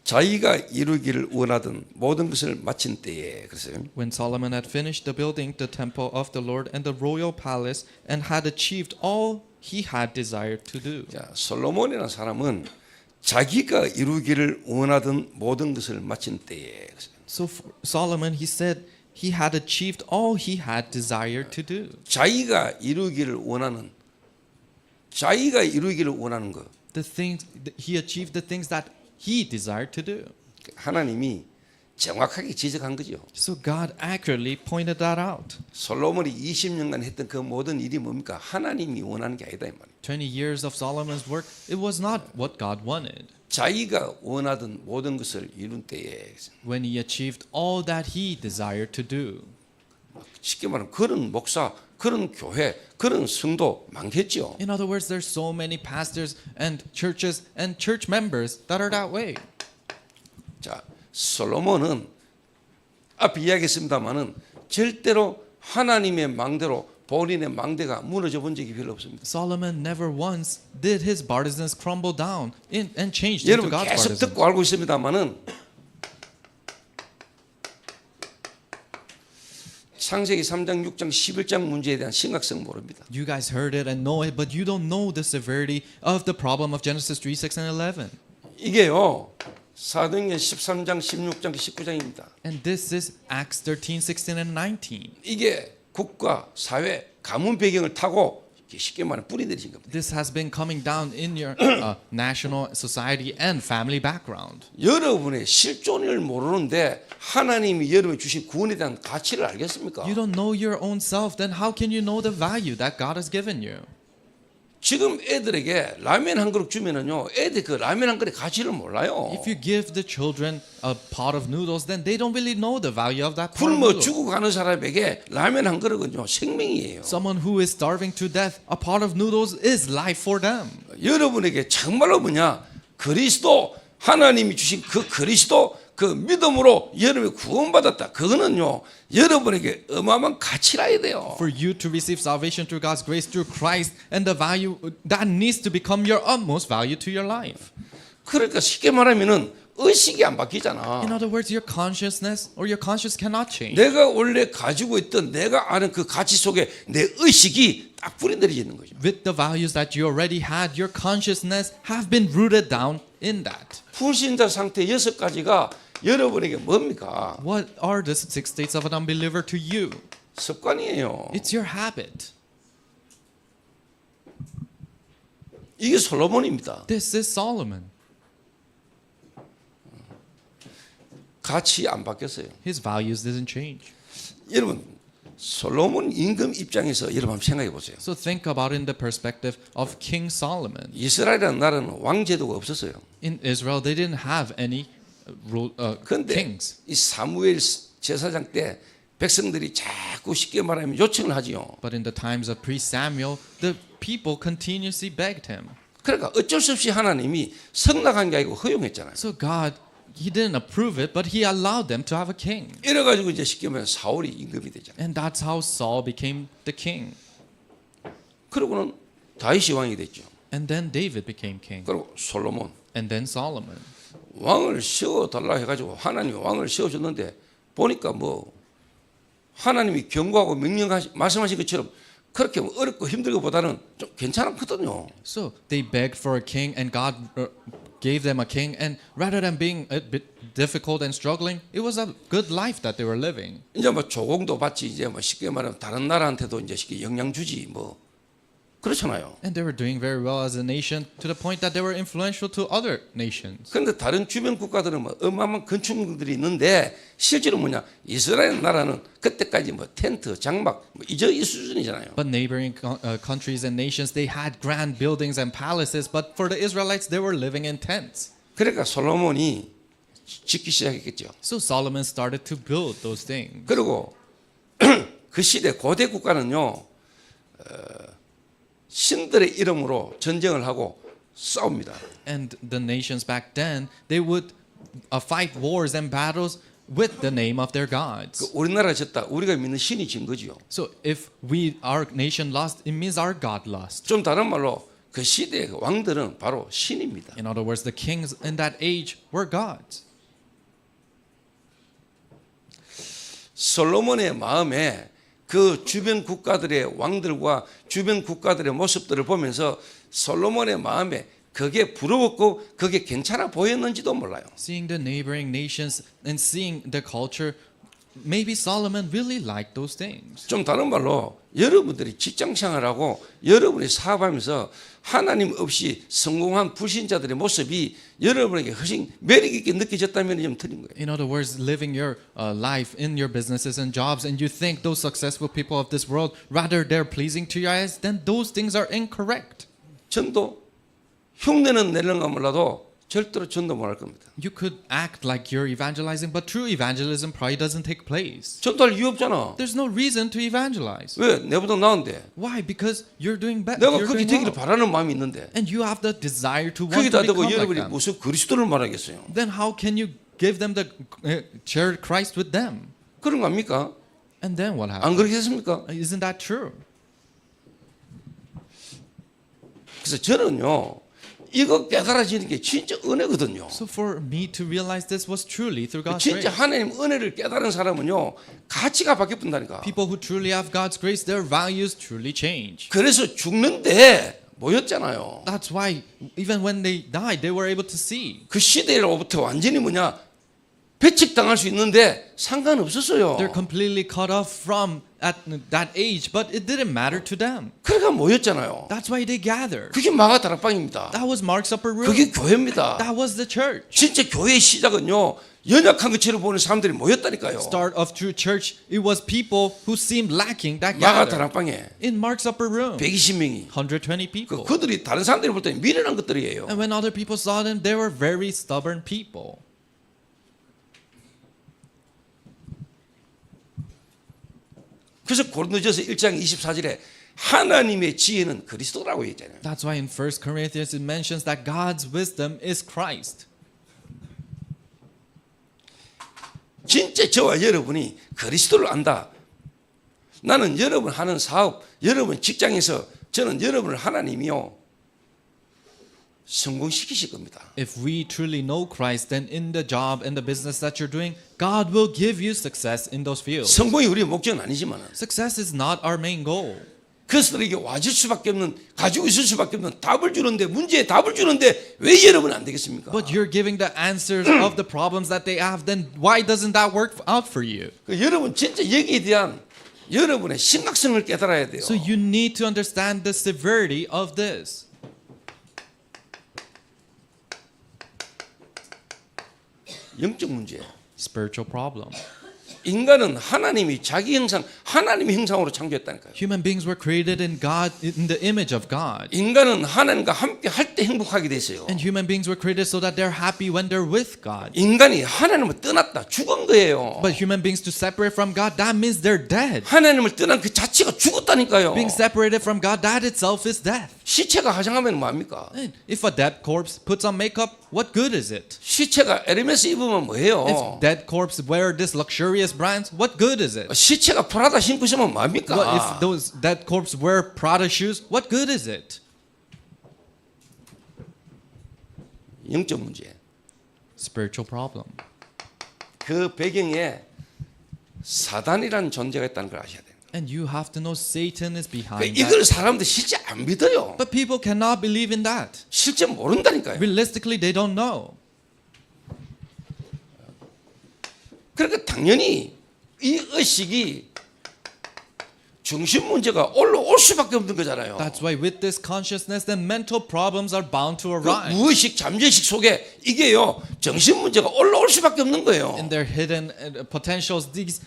자기가 이루기를 원하던 모든 것을 마친 때에 그랬어요. When Solomon had finished the building the temple of the Lord and the royal palace and had achieved all he had desired to do. 자, 솔로몬이라는 사람은 자기가 이루기를 원하던 모든 것을 마친 때에 그랬어요. So for Solomon, he said he had achieved all he had desired to do. 자기가 이루기를 원하는 거 The things he achieved the things that he desired to do. 하나님이 정확하게 지적한 거죠. So God accurately pointed that out. 솔로몬이 20년간 했던 그 모든 일이 뭡니까? 하나님이 원하는 게 아니다 이 말이에요. 20 years of Solomon's work, it was not what God wanted. 자기가 원하던 모든 것을 이룬 때에 When he achieved all that he desired to do. 쉽게 말하면 그런 목사, 그런 교회, 그런 성도 많겠죠. In other words, there's so many pastors and churches and church members that are that way. 자, 솔로몬은 앞에 이야기했습니다만은 절대로 하나님의 망대로 본인의 망대가 무너져 본 적이 별로 없습니다. Solomon never once did his partisans crumble down and changed into 여러분 God's 계속 partisans. 듣고 알고 있습니다만은 창세기 3장, 6장, 11장 문제에 대한 심각성 모릅니다. You guys heard it and know it, but you don't know the severity of the problem of Genesis 3, 6, and 11. 이게요. 사도행전 13장, 16장, 19장입니다. And this is Acts 13, 16, and 19. 이게 국가, 사회, 가문 배경을 타고 쉽게 말하면 뿌리 내리신 겁니다. This has been coming down in your national, society, and family background. 여러분의 실존을 모르는데 하나님이 여러분이 주신 구원에 대한 가치를 알겠습니까? You don't know your own self, then how can you know the value that God has given you? 지금 애들에게 라면 한 그릇 주면은요, 애들 그 라면 한 그릇의 가치를 몰라요. If you give the children a pot of noodles, then they don't really know the value of that pot of 굶어 noodles. 죽어가는 사람에게 라면 한 그릇은요 생명이에요. Someone who is starving to death, a pot of noodles is life for them. 여러분에게 정말로 뭐냐 그리스도 하나님이 주신 그 그리스도 그 믿음으로 여러분이 구원받았다. 그거는요 여러분에게 어마어마한 가치라야 돼요. For you to receive salvation through God's grace through Christ, and the value that needs to become your utmost value to your life. 그러니까 쉽게 말하면은 의식이 안 In 바뀌잖아. other words, your consciousness or your conscience cannot change. 내가 원래 가지고 있던 내가 아는 그 가치 속에 내 의식이 딱 뿌리내리지는 거죠. With the values that you already had, your consciousness have been rooted down in that. 불신자 상태 6가지가 여러분에게 뭡니까? What are the 6 states of an unbeliever to you? 습관이에요. It's your habit. 이게 솔로몬입니다. This is Solomon. 가치 안 바뀌었어요. His values didn't change. 여러분 솔로몬 임금 입장에서 여러분 한번 생각해 보세요. So think about it in the perspective of King Solomon. 이스라엘이라는 나라는 왕제도가 없었어요. In Israel, they didn't have any 그런데 kings. 이 사무엘 제사장 때 백성들이 자꾸 쉽게 말하면 요청을 하지요. But in the times of priest Samuel, the people continuously begged him. 그러니까 어쩔 수 없이 하나님이 성낙한 게 아니고 허용했잖아요. So God, He didn't approve it, but He allowed them to have a king. 이래 가지고 이제 쉽게 말하면 사울이 임금이 되잖아요. And that's how Saul became the king. 그러고는 다윗이 왕이 됐죠. And then David became king. 그리고 솔로몬 And then Solomon. 왕을 세워 달라 해 가지고 하나님이 왕을 세워 줬는데 보니까 뭐 하나님이 경고하고 말씀하신 것처럼 그렇게 어렵고 힘들고보다는 좀 괜찮았거든요. So they begged for a king, and God gave them a king. And rather than being a bit difficult and struggling, it was a good life that they were living. 이제 뭐 조공도 받지 이제 뭐 쉽게 말하면 다른 나라한테도 이제 쉽게 영향 주지 뭐 그렇잖아요. And they were doing very well as a nation to the point that they were influential to other nations. 그런데 다른 주변 국가들은 뭐 어마어마한 건축물들이 있는데 실제로 뭐냐 이스라엘 나라는 그때까지 뭐 텐트, 장막 뭐 이 수준이잖아요. But neighboring countries and nations, they had grand buildings and palaces. But for the Israelites, they were living in tents. 그러니까 솔로몬이 짓기 시작했겠죠. So Solomon started to build those things. 그리고 그 시대 고대 국가는요 신들의 이름으로 전쟁을 하고 싸웁니다. And the nations back then, they would fight wars and battles with the name of their gods. 그 우리나라가 졌다. 우리가 믿는 신이 진 거지요. So if our nation lost, it means our God lost. 좀 다른 말로 그 시대의 왕들은 바로 신입니다. In other words, the kings in that age were gods. 솔로몬의 마음에 그 주변 국가들의 왕들과 주변 국가들의 모습들을 보면서 솔로몬의 마음에 그게 부러웠고 그게 괜찮아 보였는지도 몰라요. Seeing the neighboring nations and seeing the culture, maybe Solomon really liked those things. 좀 다른 말로 여러분들이 직장 생활하고 여러분이 사업하면서 하나님 없이 성공한 불신자들의 모습이 여러분에게 훨씬 매력 있게 느껴졌다면 좀 틀린 거예요. In other words, living your life in your businesses and jobs, and you think those successful people of this world, rather they're pleasing to your eyes, then those things are incorrect. 전도 흉내는 내려가 몰라도 절대로 전도 못 할 겁니다. You could act like you're evangelizing, but true evangelism probably doesn't take place. 전도할 이유 없잖아. There's no reason to evangelize. 왜? 내보다 나은데. Why? Because you're doing better. 내가 You're 그렇게 doing 되기를 well. 바라는 마음이 있는데 And you have the desire to want 거기다 to 대고 become like 여러분이 them. 무슨 그리스도를 말하겠어요? Then how can you give them the share Christ with them? 그런 거 아닙니까? And then what 안 happens? 그렇겠습니까? Isn't that true? 그래서 저는요 이거 깨달아지는 게 진짜 은혜거든요. So for me to realize this was truly through God's 진짜 grace. 하나님 은혜를 깨달은 사람은요 가치가 바뀌어본다니까. People who truly have God's grace, their values truly change. 그래서 죽는데 모였잖아요. That's why even when they died, they were able to see. 그 시대로부터 완전히 뭐냐 배척당할 수 있는데 상관없었어요. They're completely cut off from at that age, but it didn't matter to them. 그러니까 모였잖아요. That's why they gathered. 그게 마가 다락방입니다. That was Mark's upper room. 그게 교회입니다. That was the church. 진짜 교회의 시작은요 연약한 것처럼 보는 사람들이 모였다니까요. Start of true church, it was people who seemed lacking that 마가 gathered. 다락방에 In Mark's upper room, 120명이 120 people. 그들이 다른 사람들이 볼 때 미련한 것들이에요. And when other people saw them, they were very stubborn people. 그래서 고린도전서 1장 24절에 하나님의 지혜는 그리스도라고 했잖아요. That's why in 1 Corinthians it mentions that God's wisdom is Christ. 진짜 저와 여러분이 그리스도를 안다. 나는 여러분 하는 사업, 여러분 직장에서 저는 여러분을 하나님이요 성공시키실 겁니다. If we truly know Christ, then in the job and the business that you're doing, God will give you success in those fields. 성공이 우리의 목적은 아니지만 Success is not our main goal. 그들에게 와줄 수밖에 없는 가지고 있을 수밖에 없는 답을 주는데 문제에 답을 주는데 왜 여러분 안 되겠습니까? But you're giving the answers of the problems that they have, then why doesn't that work out for you? 그 여러분 진짜 여기에 대한 여러분의 심각성을 깨달아야 돼요. So you need to understand the severity of this. 영적 문제. Spiritual problem. 인간은 하나님이 자기 형상, 하나님의 형상으로 창조했다니까요. Human beings were created in God, in the image of God. 인간은 하나님과 함께 할 때 행복하게 됐어요. And human beings were created so that they're happy when they're with God. 인간이 하나님을 떠났다, 죽은 거예요. But human beings to separate from God, that means they're dead. 하나님을 떠난 그 자체가 죽었다니까요. Being separated from God, that itself is death. 시체가 화장하면 뭐합니까? If a dead corpse puts on makeup, what good is it? 시체가 에르메스 입으면 뭐예요? If dead corpse wear this luxurious brands, what good is it? 시체가 프라다 신고 있으면 뭐합니까? What if those dead corpse wear Prada shoes, what good is it? 영적 문제. Spiritual problem. 그 배경에 사단이라는 존재가 있다는 걸 아셔야 돼요. And you have to know Satan is behind 이걸 that. 사람들 실제 안 믿어요. But people cannot believe in that. 실제 모른다니까요. Realistically, they don't know. 그러니까 당연히 이 의식이 중심 문제가 올라올 수밖에 없는 거잖아요. That's why with this consciousness, then mental problems are bound to 그 arise. 무의식 잠재의식 속에 이게요 정신 문제가 올라올 수밖에 없는 거예요. In their hidden potentials, these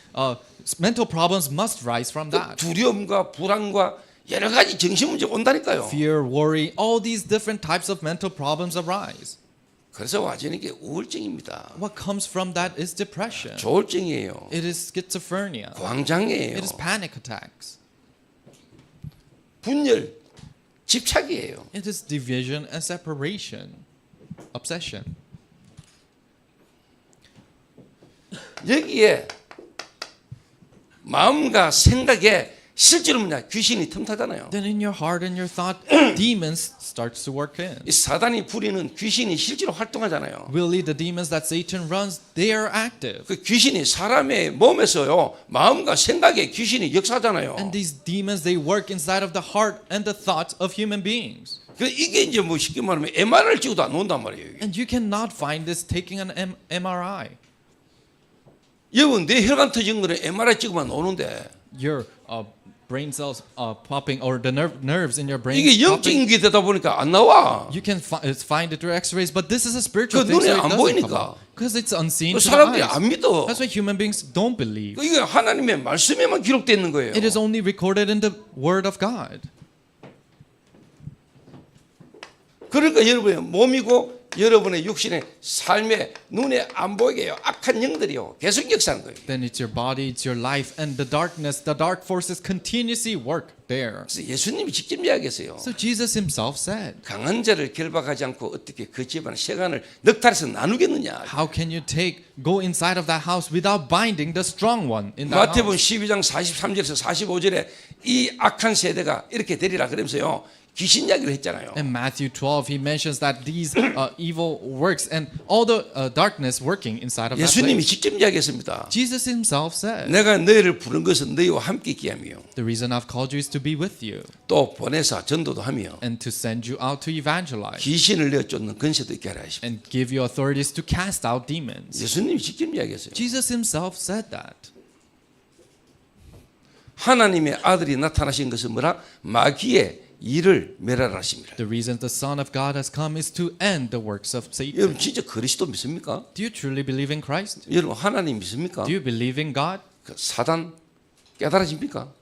mental problems must rise from that. 두려움과 불안과 여러 가지 정신 문제가 온다니까요. Fear, worry, all these different types of mental problems arise. 그래서 와지는 게 우울증입니다. What comes from that is depression. 조울증이에요. It is schizophrenia. 광장이에요. It is panic attacks. 분열, 집착이에요. It is division and separation. Obsession. 여기에 마음과 생각에 실제로 뭐냐 귀신이 틈타잖아요. Then in your heart and your thought, demons starts to work in. 이 사단이 부리는 귀신이 실제로 활동하잖아요. Really, the demons that Satan runs, they are active. 그 귀신이 사람의 몸에서요 마음과 생각에 귀신이 역사하잖아요. And these demons, they work inside of the heart and the thoughts of human beings. 그 이게 이제 뭐 쉽게 말하면 MRI를 찍어도 안 온단 말이에요. 이게. And you cannot find this taking an MRI. 여러분 내 혈관 터진 거는 MRI 찍으면 오는데 Your brain cells popping or the nerves in your brain. 이게 영적인 게 되다 보니까 안 나와. You can find it through X-rays, but this is a spiritual 그 thing, 눈에 so it 안 doesn't 보이니까. come out. Because it's unseen 그 to the 사람들이 eyes. 안 믿어. That's why human beings don't believe. 이게 하나님의 말씀에만 기록되어 있는 거예요. It is only recorded in the Word of God. 그러니까 여러분의 몸이고 여러분의 육신의 삶에 눈에 안 보이게 해요. 악한 영들이요. 계속 역사하는 거예요. Then it's your body, it's your life, and the dark forces continuously work there. 그래서 예수님이 직접 이야기했어요. So Jesus himself said, 강한 자를 결박하지 않고 어떻게 그 집안 세간을 넉탈해서 나누겠느냐. how can you go inside of that house without binding the strong one in that 마태복음 house? 12장 43절에서 45절에 이 악한 세대가 이렇게 되리라 그러면서요. 귀신 이야기를 했잖아요. In Matthew 12, he mentions that these evil works and all the darkness working inside of that 예수님이 place. 직접 이야기했습니다. Jesus himself said, 내가 너희를 부른 것은 너희와 함께 있게 하며 the reason I've called you is to be with you 또 보내사 전도도 하며 and to send you out to evangelize 귀신을 내어 쫓는 권세도 있게 하라 하십니다. and give you authorities to cast out demons. 예수님이 직접 이야기했어요. Jesus himself said that. 하나님의 아들이 나타나신 것은 뭐라? 마귀의 일을 멸하라 하십니다. The reason the Son of God has come is to end the works of Satan. 여러분 진짜 그리스도 믿습니까? Do you truly believe in Christ? 여러분 하나님 믿습니까? Do you believe in God? 그 사단 깨달아집니까?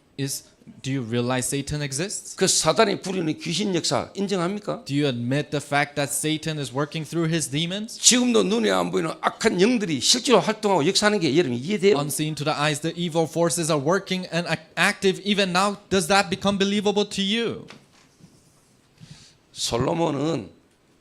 Do you realize Satan exists? 그 사단이 부리는 귀신 역사 인정합니까? Do you admit the fact that Satan is working through his demons? 지금도 눈에 안 보이는 악한 영들이 실제로 활동하고 역사하는 게 여러분 이해돼요? Unseen to the eyes, the evil forces are working and active even now. Does that become believable to you? 솔로몬은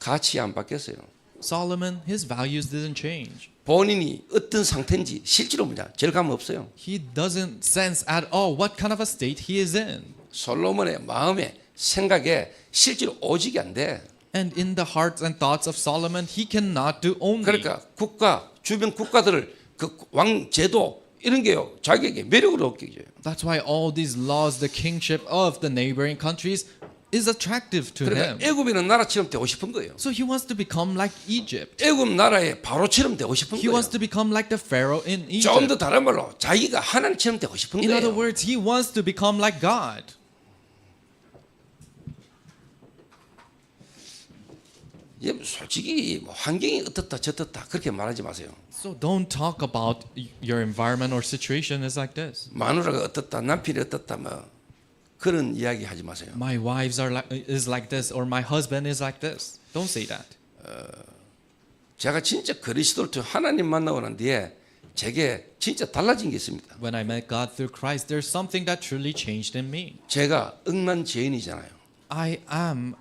가치 안 바뀌었어요. Solomon, his values didn't change. 본인이 어떤 상태인지 실제로 뭐냐 절감 없어요. He doesn't sense at all what kind of a state he is in. 솔로몬의 마음에 생각에 실제로 오직이 안 돼. And in the hearts and thoughts of Solomon, he cannot do only. 그러니까 국가 주변 국가들을 그 왕 제도 이런 게요 자기에게 매력을 얻게 해줘요. That's why all these laws, the kingship of the neighboring countries, is attractive to 그러니까 him. 애굽이는 나라처럼 되고 싶은 거예요. So he wants to become like Egypt. 애굽 나라의 바로처럼 되고 싶은 He 거예요. wants to become like the Pharaoh in 좀 Egypt. 더 다른 말로 자기가 하나님처럼 되고 싶은 In other 거예요. words, he wants to become like God. 솔직히 뭐 환경이 어떻다 저떻다 그렇게 말하지 마세요. So don't talk about your environment or situation is like this. 마누라가 어떻다 남편이 어떻다 뭐 그런 이야기 하지 마세요. My wives is like this or my husband is like this. Don't say that. 제가 진짜 그리스도를 통해 하나님 만나고 난 뒤에 제게 진짜 달라진 게 있습니다. When I met God through Christ, there's something that truly changed in me. 제가 억만 죄인이잖아요. I am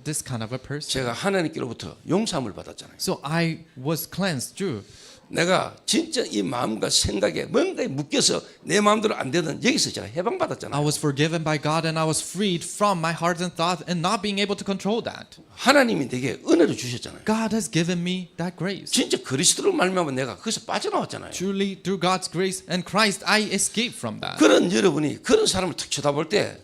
this kind of a person. 제가 하나님께로부터 용서함을 받았잖아요. So I was cleansed through 내가 진짜 이 마음과 생각에 뭔가에 묶여서 내 마음대로 안 되던 여기서 제가 I 해방받았잖아요. was forgiven by God and I was freed from my heart and thought and not being able to control that. 하나님이 내게 은혜를 주셨잖아요. God has given me that grace. 진짜 그리스도로 말미암아 내가 거기서 빠져나왔잖아요. Truly, through God's grace and Christ, I escaped from that. 그런 여러분이 그런 사람을 툭 쳐다볼 때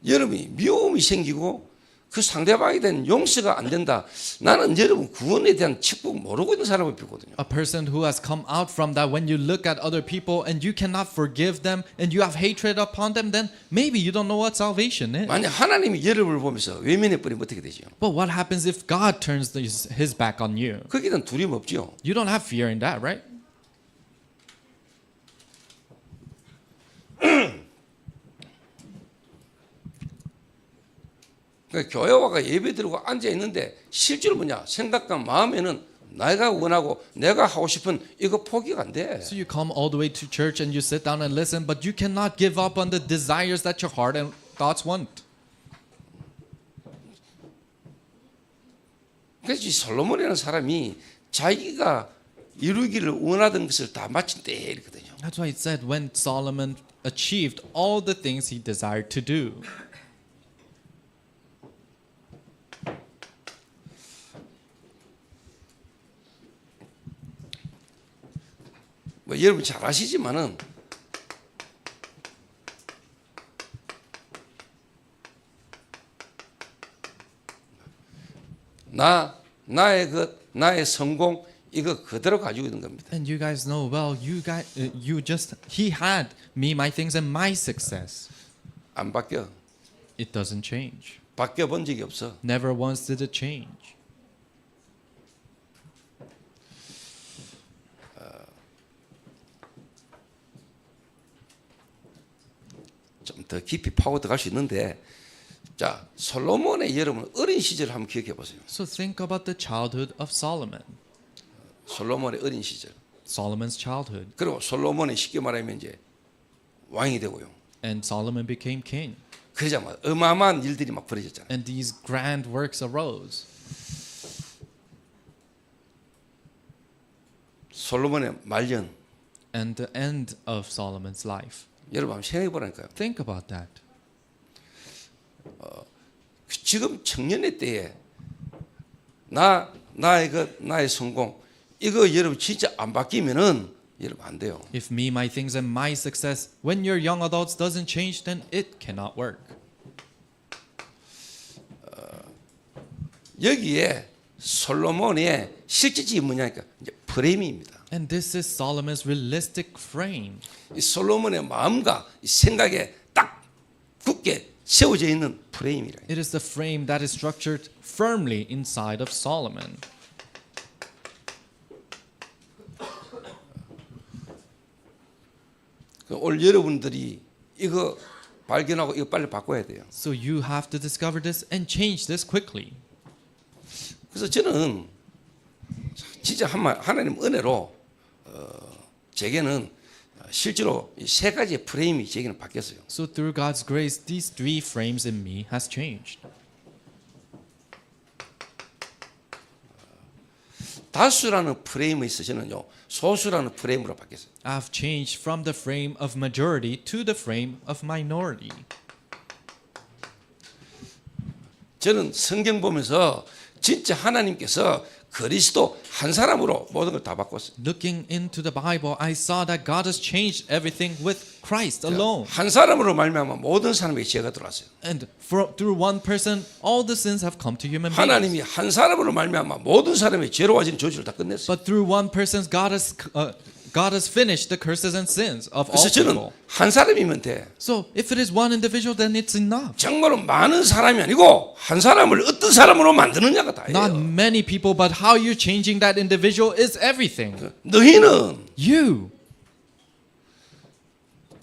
여러분이 미움이 생기고 그 상대방에 대한 용서가 안 된다. 나는 여러분 구원에 대한 축복 모르고 있는 사람을 비거든요. A person who has come out from that, when you look at other people and you cannot forgive them and you have hatred upon them, then maybe you don't know what salvation is. 만약 하나님이 여러분을 보면서 외면해 버리면 어떻게 되죠? But what happens if God turns his back on you? 거기에 대한 두려움 없죠. You don't have fear in that, right? 그러니까 교회 와가 예배 드리고 앉아 있는데 실제로 뭐냐 생각과 마음에는 내가 원하고 내가 하고 싶은 이거 포기가 안 돼. So you come all the way to church and you sit down and listen, but you cannot give up on the desires that your heart and thoughts want. 그래서 이 솔로몬이라는 사람이 자기가 이루기를 원하던 것을 다 마친 때 이렇거든요. That's why it said when Solomon achieved all the things he desired to do. 뭐 여러분 잘 아시지만은 나의 성공 이거 그대로 가지고 있는 겁니다. And you guys know well, he had me, my things, and my success. 안 바뀌어. It doesn't change. 바뀌어 본 적이 없어. Never once did it change. 좀 더 깊이 파고 들어갈 수 있는데 자 솔로몬의 여러분 어린 시절 한번 기억해 보세요. So think about the childhood of Solomon. 솔로몬의 어린 시절. Solomon's childhood. 그리고 솔로몬이 쉽게 말하면 이제 왕이 되고요. And Solomon became king. 그러자 막 어마어마한 일들이 막 벌어졌잖아요. And these grand works arose. 솔로몬의 말년. And the end of Solomon's life. 여러분 한번 생각해 보라니까요. Think about that. 지금 청년의 때에 나의 성공 이거 여러분 진짜 안 바뀌면은 여러분 안 돼요. If me, my things, and my success, when you're young adults, doesn't change, then it cannot work. 여기에 솔로몬의 실질적인 뭐냐니까 이제 프레임입니다. And this is Solomon's realistic frame. 이 솔로몬의 마음과 이 생각에 딱 굳게 세워져 있는 프레임이라. It is the frame that is structured firmly inside of Solomon. 올 여러분들이 이거 발견하고 이거 빨리 바꿔야 돼요. So you have to discover this and change this quickly. 그래서 저는 진짜 하나님 은혜로 제게는 실제로 이 세 가지의 프레임이 제게는 바뀌었어요. So through God's grace, these three frames in me has changed. 다수라는 프레임에 있어서는요 소수라는 프레임으로 바뀌었어요. I've changed from the frame of majority to the frame of minority. 저는 성경 보면서 진짜 하나님께서 그리스도 한 사람으로 모든 걸 다 바꿨어요. Looking into the Bible, I saw that God has changed everything with Christ alone. 한 사람으로 말미암아 모든 사람에게 죄가 들어왔어요. And through one person, all the sins have come to human beings. 하나님이 한 사람으로 말미암아 모든 사람의 죄로워진 저주를 다 끝냈어요. But through one person, God has finished the curses and sins of all 그래서 저는 people. 한 사람이면 돼. So if it is one individual, then it's enough. 정말로 많은 사람이 아니고 한 사람을 어떤 사람으로 만드느냐가 Not 다예요. many people, but how you're changing that individual is everything. 너희는 You.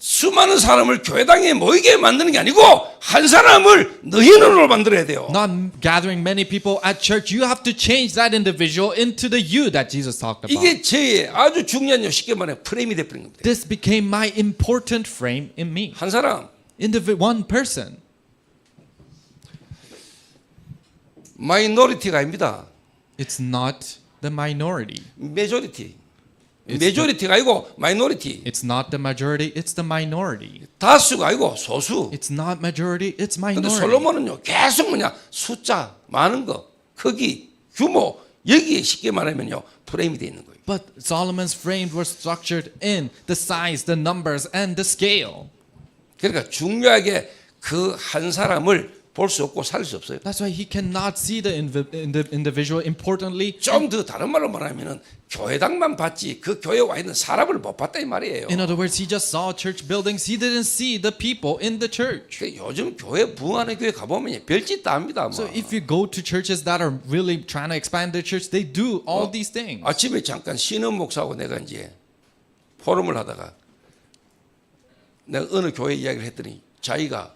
수많은 사람을 교회당에 모이게 만드는 게 아니고 한 사람을 너희는으로 만들어야 돼요. Not gathering many people at church. You have to change that individual into the you that Jesus talked about. 이게 제 아주 중요한 쉽게 말해 프레임이 돼버린 겁니다. This became my important frame in me. 한 사람 One person. 마이너리티가 아닙니다. It's not the minority. 메조리티. It's 메조리티가 아니고 마이너리티. It's not the majority, it's the minority. 다수가 아니고 소수. It's not majority, it's 근데 minority. 솔로몬은요 계속 뭐냐 숫자 많은 거 크기 규모 여기에 쉽게 말하면요 프레임이 돼 있는 거예요. But Solomon's frame was structured in the size, the numbers, and the scale. 그러니까 중요하게 그 한 사람을 볼 수 없고 살 수 없어요. That's why he cannot see the individual importantly. 좀 더 다른 말로 말하면은 교회당만 봤지 그 교회에 와 있는 사람을 못 봤다 이 말이에요. In other words, he just saw church buildings. He didn't see the people in the church. 요즘 교회 부흥하는 교회 가보면 별짓 다 합니다. So if you go to churches that are really trying to expand their church, they do all these things. 아침에 잠깐 신은 목사하고 내가 이제 포럼을 하다가 내가 어느 교회 이야기를 했더니 자기가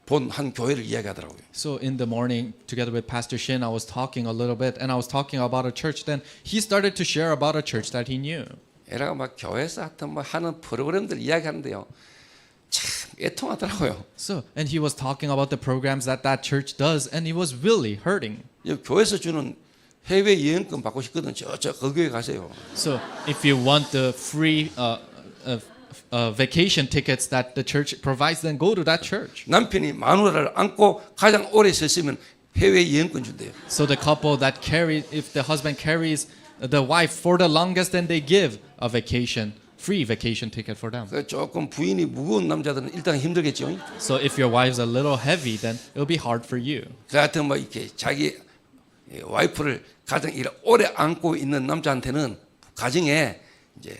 본 한 교회를 이야기하더라고요. So in the morning, together with Pastor Shin, I was talking a little bit, and I was talking about a church. Then he started to share about a church that he knew. 애라가 막 교회에서 하여튼 뭐 하는 프로그램들 이야기하는데요. 참 애통하더라고요. So and he was talking about the programs that that church does, and he was really hurting. 이 교회에서 주는 해외 여행권 받고 싶거든. 그 교회 가세요. So if you want the free vacation tickets that the church provides, then go to that church. 남편이 마누라를 안고 가장 오래 있었으면 해외 여행권 준대요. So the couple that carry, if the husband carries the wife for the longest, then they give a vacation, free vacation ticket for them. 그 조금 부인이 무거운 남자들은 일단 힘들겠죠. So if your wife's a little heavy, then it'll be hard for you. 그 하여튼 뭐 이렇게 자기 와이프를 가장 오래 안고 있는 남자한테는 가정에 이제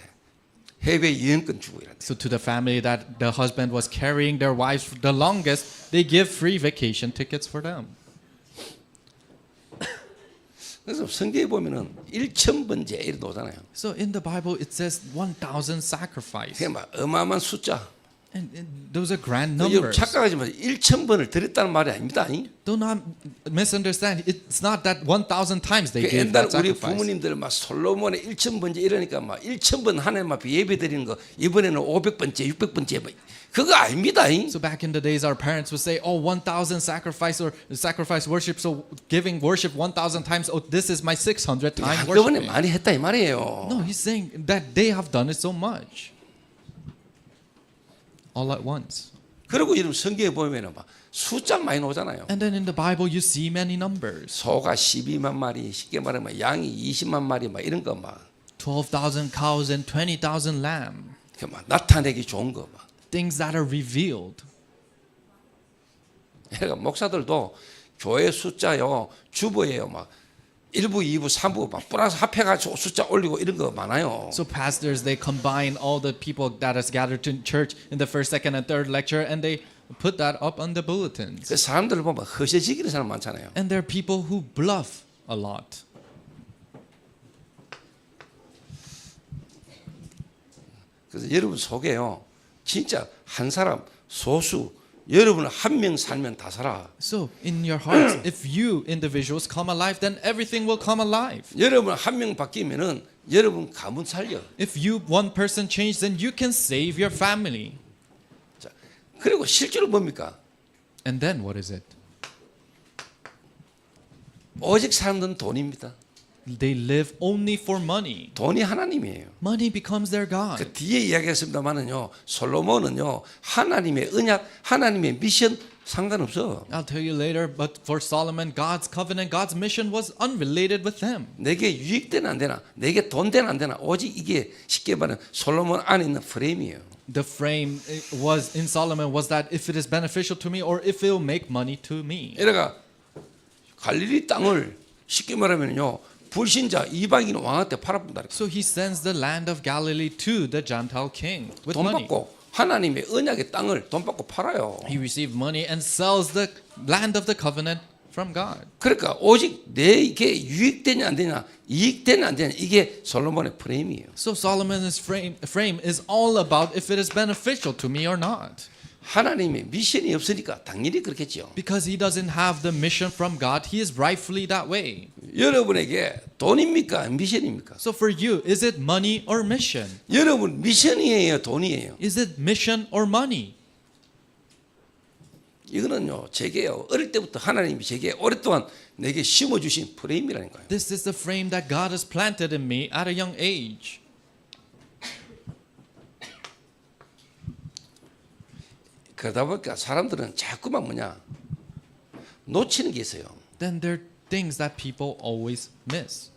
해외 여행권 주고 이런다. So to the family that the husband was carrying their wives the longest, they give free vacation tickets for them. 그래서 성경에 보면은 1,000번째 이렇게 나오잖아요. So in the Bible it says 1,000 sacrifice. 그게 막 어마어마한 숫자. And those are grand 여러분 numbers. 착각하지 마세요. 1,000번을 드렸다는 말이 아닙니다. Do not misunderstand. It's not that 1,000 times they 그 gave 옛날 that 우리 sacrifice. 부모님들 막 솔로몬의 1,000번째 이러니까 막 1,000번 한 해만 예배 드리는 거 이번에는 500번째, 600번째 뭐 그거 아닙니다. So back in the days, our parents would say, "Oh, 1,000 sacrifice or sacrifice worship." So giving worship 1,000 times. Oh, this is my 600 time 한꺼번에 worship. 많이 했다 이 말이에요. No, he's saying that they have done it so much, all at once. 그리고 이런 성경에 보면은 막 숫자 많이 나오잖아요. And then in the Bible, you see many numbers: 소가 12만 마리, 쉽게 말하면 양이 20만 마리 막 이런 거 막 12,000 cows and 20,000 lamb. 그 막 나타내기 좋은 거 막. Things that are revealed. 그러니까 목사들도 교회 숫자요 주보예요 막 1부, 2부, 3부 막 플러스 합해가지고 숫자 올리고 이런 거 많아요. So pastors, they combine all the people that has gathered in church in the first, second, and third lecture, and they put that up on the bulletins. 그 사람들을 보면 허세지기는 사람 많잖아요. And there are people who bluff a lot. 그래서 여러분 속에요 진짜 한 사람 소수 여러분 한 명 살면 다 살아. So in your hearts, if you individuals come alive, then everything will come alive. 여러분 한 명 바뀌면은 여러분 가문 살려. If you one person change, then you can save your family. 자, 그리고 실제로 뭡니까? And then what is it? 오직 사람들은 돈입니다. They live only for money. 돈이 하나님이에요. Money becomes their God. 그 뒤에 이야기했습니다만은요. 솔로몬은요. 하나님의 언약, 하나님의 미션 상관없어. I'll tell you later, but for Solomon, God's covenant, God's mission was unrelated with him. 내게 유익되나 안 되나, 내게 돈 되나 안 되나, 오직 이게 쉽게 말하면 솔로몬 안에 있는 프레임이에요. The frame was in Solomon was that if it is beneficial to me or if it will make money to me. 이래가 갈릴리 땅을 쉽게 말하면요. 불신자 이방인 왕한테 팔아본다. So he sends the land of Galilee to the Gentile king with 돈 money. 받고 하나님의 언약의 땅을 돈 받고 팔아요. He received money and sells the land of the covenant from God. 그러니까 오직 내게 유익되냐 안 되냐, 이익되냐 안 되냐 이게 솔로몬의 프레임이에요. So Solomon's frame is all about if it is beneficial to me or not. 하나님의 미션이 없으니까 당연히 그렇겠죠. Because he doesn't have the mission from God, he is rightfully that way. 여러분에게 돈입니까? 미션입니까? So for you, is it money or mission? 여러분 미션이에요, 돈이에요? Is it mission or money? 이거는요, 제게 어릴 때부터 하나님이 제게 오랫동안 내게 심어주신 프레임이라는 거예요. This is the frame that God has planted in me at a young age. 그러다 보니까 사람들은 자꾸만 놓치는 게 있어요. Then there are things that people always miss.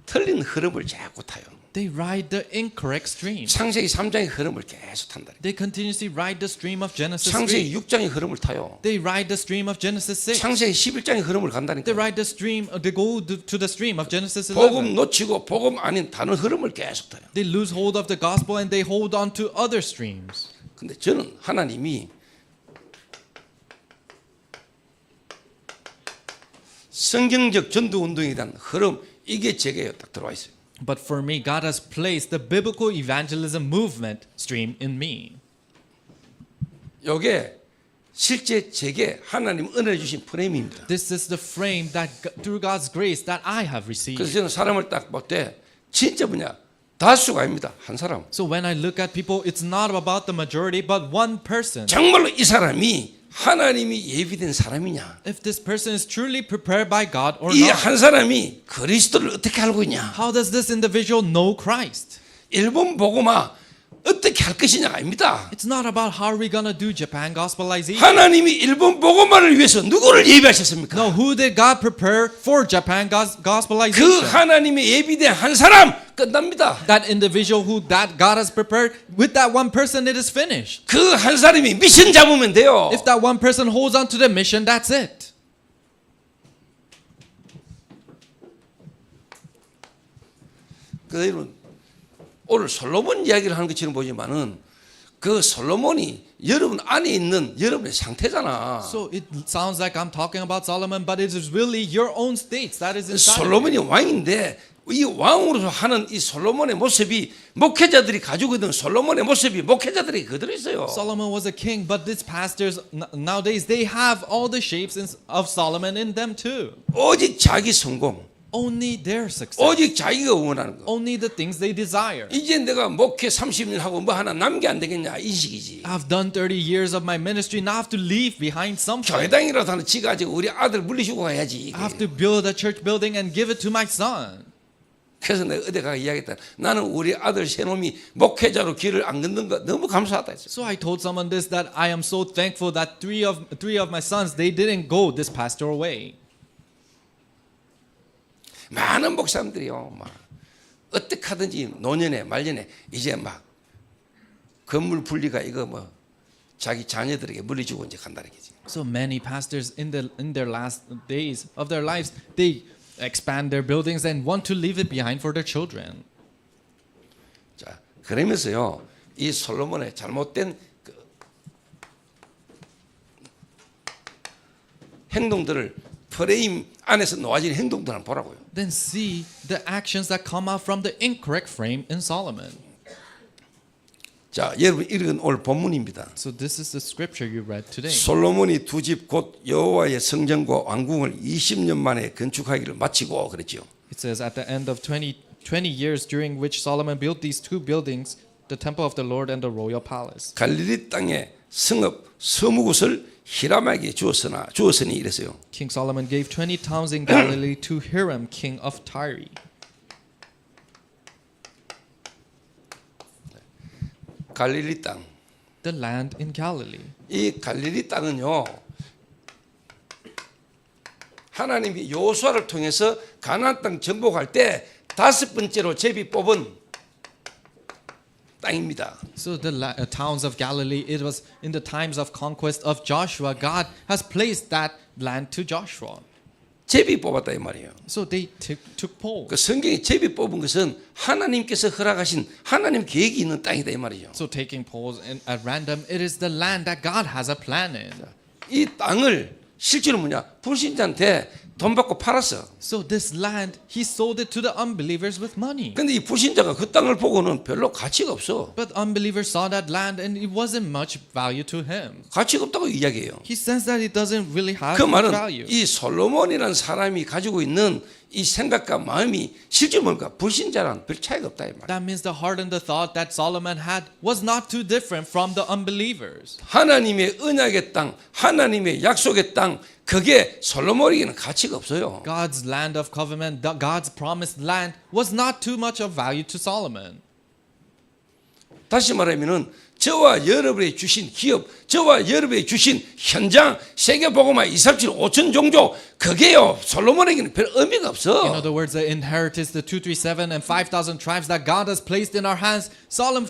틀린 흐름을 자꾸 타요. They ride the incorrect stream. 창세기 3장의 흐름을 계속 탄다. They continuously ride the stream of Genesis 3. 창세기 6장의 흐름을 타요. They ride the stream of Genesis 6. 창세기 11장의 흐름을 They 간다니까. ride the stream. They go to the stream of Genesis 복음 11. 놓치고 복음 아닌 다른 흐름을 계속 타요. They lose hold of the gospel and they hold on to other streams. 근데 저는 하나님이 성경적 전도 운동에 대한 흐름 이게 제게 딱 들어와 있어요. But for me, God has placed the biblical evangelism movement stream in me. 이게 실제 제게 하나님 은혜 주신 프레임입니다. This is the frame that through God's grace that I have 그래서 received. 저는 사람을 딱 볼 때 진짜 다수가 아닙니다. 한 사람. So when I look at people, it's not about the majority, but one person. 정말로 이 사람이 하나님이 예비된 사람이냐? If this person is truly prepared by God or 이 not. 한 사람이 그리스도를 어떻게 알고 있냐? How does this individual know Christ? 일본 복음화 어떻게 할 것이냐가 아닙니다. It's not about how are we going to do Japan gospelization. 하나님이 일본 복음화를 위해서 누구를 예비하셨습니까? No, who did God prepare for Japan 그 gospelization? 하나님의 예비된 한 사람 끝납니다. That individual who that God has prepared, with that one person it is finished. 그 한 사람이 미션 잡으면 돼요. If that one person holds on to the mission, that's it. 그래서 여러분 오늘 솔로몬 이야기를 하는 것처럼 보지만은 그 솔로몬이 여러분 안에 있는 여러분의 상태잖아. So it sounds like I'm talking about Solomon, but it is really your own states that is inside. 솔로몬이 왕인데 이 왕으로서 하는 이 솔로몬의 모습이 목회자들이 가지고 있는 솔로몬의 모습이 목회자들이 그대로 있어요. Solomon was a king, but these pastors nowadays they have all the shapes of Solomon in them too. 오직 자기 성공, Only their success. 오직 자기가 원하는 거. Only the things they desire. 이제 내가 목회 30년 하고 뭐 하나 남게 안 되겠냐 인식이지. I've done 30 years of my ministry. Now I have to leave behind something. 교회당이라도 하나 지가 가지고 우리 아들 물리주고 가야지. I have to build a church building and give it to my son. 그래서 내가 어디 가서 이야기했다. 나는 우리 아들 세 놈이 목회자로 길을 안 걷는 거 너무 감사하다 했어요. So I told someone this that I am so thankful that three of my sons they didn't go this pastoral way. 많은 목사님들이요, 막 어떻게 하든지 노년에 말년에 이제 막 건물 분리가 이거 뭐 자기 자녀들에게 물려주고 이제 간다는 거지. So many pastors in their last days of their lives they expand their buildings and want to leave it behind for their children. 자, 그러면서요, 이 솔로몬의 잘못된 그 행동들을 프레임 안에서 놓아진 행동들을 한번 보라고요. Then see the actions that come out from the incorrect frame in Solomon. 자, 여러분 읽은 오늘 본문입니다. So this is the scripture you read today. 솔로몬이 두 집 곧 여호와의 성전과 왕궁을 20년 만에 건축하기를 마치고 그랬죠. It says at the end of 20 years during which Solomon built these two buildings, the temple of the Lord and the royal palace. 갈릴리 땅에 성읍 서무굿을 히람에게 주었으니 이랬어요. King Solomon gave 20 towns in Galilee to Hiram, king of Tyre. 갈릴리 땅. The land in Galilee. 이 갈릴리 땅은요. 하나님이 여호수아를 통해서 가나안 땅 정복할 때 다섯 번째로 제비 뽑은 땅입니다. So the towns of Galilee, it was in the times of conquest of Joshua, God has placed that land to Joshua. 제비 뽑았다 이 말이에요. So they took poll. 그 성경에 제비 뽑은 것은 하나님께서 허락하신 하나님 계획이 있는 땅이다 이 말이죠. So taking polls at random, it is the land that God has a plan in. 이 땅을 실제로 불신자한테 돈 받고 팔았어. So this land, he sold it to the unbelievers with money. 근데 이 불신자가 그 땅을 보고는 별로 가치가 없어. But unbelievers saw that land and it wasn't much value to him. 가치가 없다고 이야기해요. He says that it doesn't really have 그 much 말은 value. 이 솔로몬이라는 사람이 가지고 있는 이 생각과 마음이 실제 뭔가 불신자랑 별 차이가 없다 이 말. That means the heart and the thought that Solomon had was not too different from the unbelievers. 하나님의 언약의 땅, 하나님의 약속의 땅, 그게 솔로몬에게는 가치가 없어요. God's land of covenant, God's promised land was not too much of value to Solomon. 다시 말하면은 저와 여러분이 주신 기업, 저와 여러분이 주신 현장, 세계복음화 237, 5천 종족, 그게요 솔로몬에게는 별 의미가 In 없어. other words, the inheritance, the 237 and 5,000 tribes that God has placed in our hands,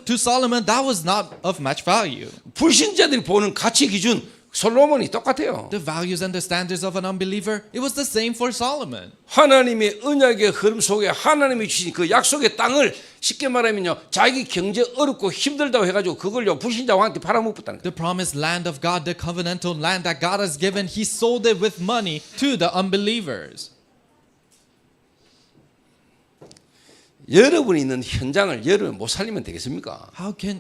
to Solomon, that was not of much value. 불신자들이 보는 가치 기준 솔로몬이 똑같아요. The values and the standards of an unbeliever, it was the same for Solomon. 하나님의 언약의 흐름 속에 하나님이 주신 그 약속의 땅을 쉽게 말하면요 자기 경제 어렵고 힘들다고 해가지고 그걸요 불신자 왕한테 팔아먹었다는 거예요. The promised land of God, the covenantal land that God has given, he sold it with money to the unbelievers. 여러분이 있는 현장을 여러분 못 살리면 되겠습니까?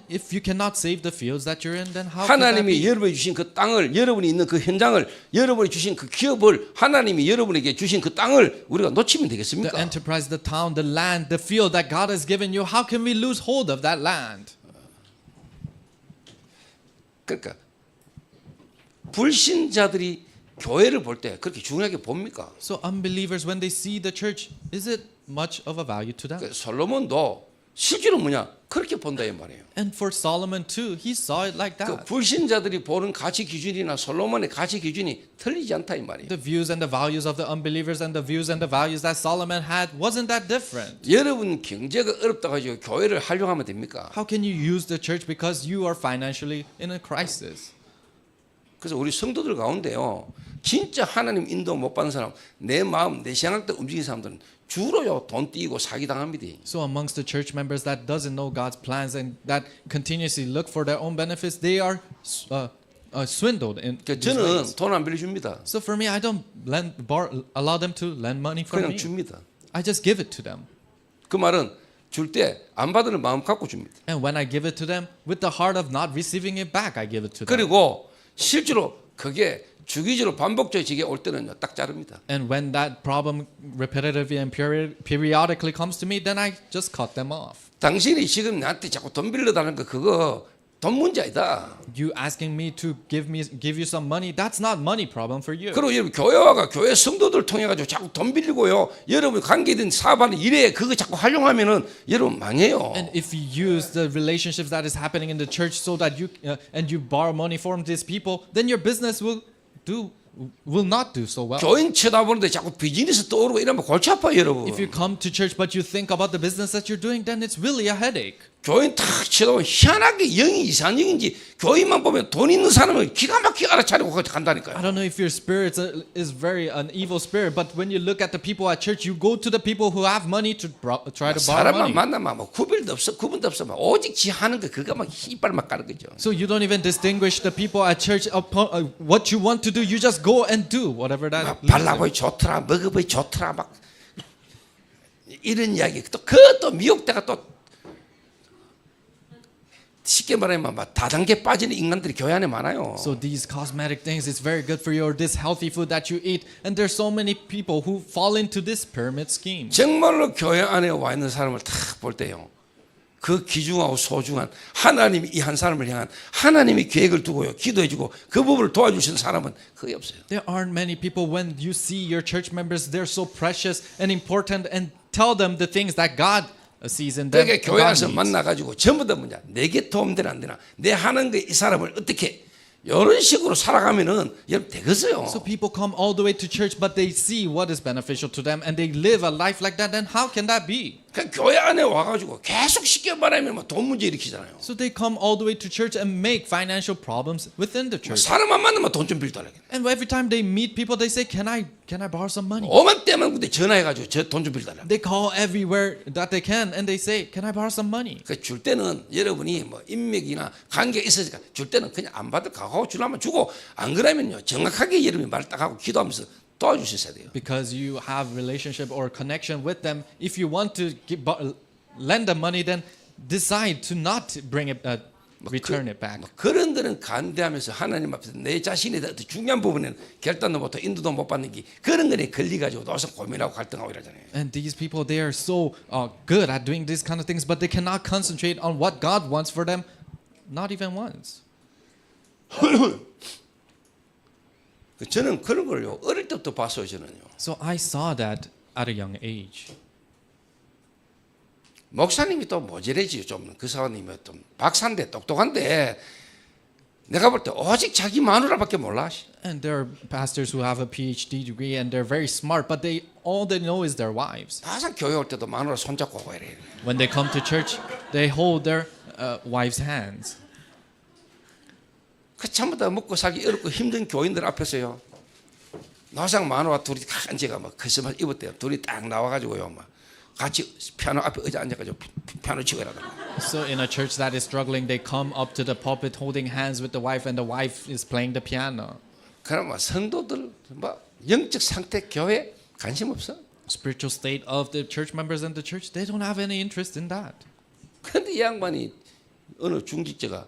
If you cannot save the fields that you're in, then how can that 하나님이 be? 여러분이 주신 그 땅을, 여러분이 있는 그 현장을, 여러분이 주신 그 기업을, 하나님이 여러분에게 주신 그 땅을 우리가 놓치면 The 되겠습니까? enterprise, the town, the land, the field that God has given you, how can we lose hold of that land? 그러니까 불신자들이 교회를 볼 때 그렇게 중요하게 봅니까? So unbelievers, when they see the church, is it much of a value to them? 그 솔로몬도 실제로 뭐냐 그렇게 본다 이 말이에요. And for Solomon too, he saw it like 그 that. 불신자들이 보는 가치 기준이나 솔로몬의 가치 기준이 틀리지 않다 이 말이에요. The views and the values of the unbelievers and the views and the values that Solomon had wasn't that different. 여러분 경제가 어렵다 가지고 교회를 활용하면 됩니까? How can you use the church because you are financially in a crisis? 그래서 우리 성도들 가운데요 진짜 하나님 인도 못 받는 사람 내 마음 내 생각 때 움직이는 사람들은 주로요 돈 띄고 사기 당합니다. So amongst the church members that doesn't know God's plans and that continuously look for their own benefits, they are swindled in 그러니까 these 저는 ways. 돈 안 빌려줍니다. So for me, I don't allow them to lend money for 그냥 me. 줍니다. I just give it to them. 그 말은 줄 때 안 받는 마음 갖고 줍니다. And when I give it to them, with the heart of not receiving it back, I give it to them. 그리고 실제로 그게 주기적으로 반복적이게 올 때는요 딱 자릅니다. And when that problem repetitively and periodically comes to me, then I just cut them off. 당신이 지금 나한테 자꾸 돈 빌려달라는 거 그거 돈 문제 아니다. You asking me to give you some money, that's not money problem for you. 그리고 여러분 교회와가 교회 성도들 통해 가지고 자꾸 돈 빌리고요. 여러분 관계된 사업하는 일에 그거 자꾸 활용하면은 여러분 망해요. And if you use the relationships that is happening in the church so that you and you borrow money from these people, then your business will not do so well. 교인 쳐다보는데 자꾸 비즈니스 떠오르고 이러면 골치 아파요, 여러분. If you come to church but you think about the business that you're doing, then it's really a headache. 교인 탁 쳐다보면 희한하게 영이 이상한 영인지 교인만 보면 돈 있는 사람은 기가 막히게 알아차리고 간다니까요. I don't know if your spirit is very an evil spirit, but when you look at the people at church, you go to the people who have money to try to borrow 사람만 money. 만나면 뭐 구별도 없어, 구분도 없어. 막 오직 지 하는 거 그거 막 이빨 막 까는 거죠. So you don't even distinguish the people at church upon what you want to do. You just go and do whatever that. 막 발라보이 좋더라, 먹어보이 좋더라, 막 이런 이야기. 또 그것도 미혹대가 또 쉽게 말하면 막 다단계 빠지는 인간들이 교회 안에 많아요. So these cosmetic things, it's very good for you, or this healthy food that you eat. And there's so many people who fall into this pyramid scheme. 정말로 교회 안에 와 있는 사람을 딱 볼 때요. 그 귀중하고 소중한 하나님이 이 한 사람을 향한 하나님이 계획을 두고요. 기도해주고 그 부분을 도와주신 사람은 거의 없어요. There aren't many people when you see your church members, they're so precious and important, and tell them the things that God sees in them. 그러니까 교회 안에서 만나가지고 전부 다 뭐냐 내게 도움되나 안 되나 내 하는 거 이 사람을 어떻게 이런 식으로 살아가면은 여러분 되겠어요. So people come all the way to church, but they see what is beneficial to them, and they live a life like that. Then how can that be? 그러니까 교회 안에 와가지고 계속 쉽게 말하면 뭐 돈 문제 일으키잖아요. So they come all the way to church and make financial problems within the church. 사람만 만나면 돈 좀 빌려달라. And every time they meet people, they say, "Can I borrow some money?" 오만 때만 근데 전화해가지고 저 돈 좀 빌려달라. They call everywhere that they can, and they say, "Can I borrow some money?" 그 줄 때는 여러분이 뭐 인맥이나 관계가 있으니까 줄 때는 그냥 안 받을 각오하고 주려면 주고 안 그러면요 정확하게 여러분이 말 딱 하고 기도하면서 도와주셔야 돼요. Because you have relationship or connection with them. If you want to lend them money, then decide to not bring it, return it back. 그런 거는 간대하면서 하나님 앞에서 내 자신에 대한 중요한 부분에는 결단도 못하고 인도도 못 받는 게 그런 거에 걸려가지고 노선 고민하고 갈등하고 이러잖아요. And these people, they are so good at doing these kind of things, but they cannot concentrate on what God wants for them, not even once. 저는 그런 걸요 어릴 때부터 봤어요. 저는요. So I saw that at a young age. 목사님이 또 모자라지요. 좀 그 사람님이 좀 박사인데 똑똑한데 내가 볼 때 오직 자기 마누라밖에 몰라. And there are pastors who have a PhD degree and they're very smart, but all they know is their wives. 항상 교회 올 때도 마누라 손잡고 오고 이래요. When they come to church, they hold their wives' hands. 그 전부 다 먹고 살기 어렵고 힘든 교인들 앞에서요. 나상 마누라 둘이 다 앉아가 막 크리스마스 이브 때 둘이 딱 나와가지고요, 막 같이 피아노 앞에 의자 앉아가지고 피아노 치고 이러더라고. So in a church that is struggling, they come up to the pulpit holding hands with the wife, and the wife is playing the piano. 그러면 성도들 뭐 영적 상태 교회 관심 없어. Spiritual state of the church members in the church, they don't have any interest in that. 그런데 이 양반이 어느 중직자가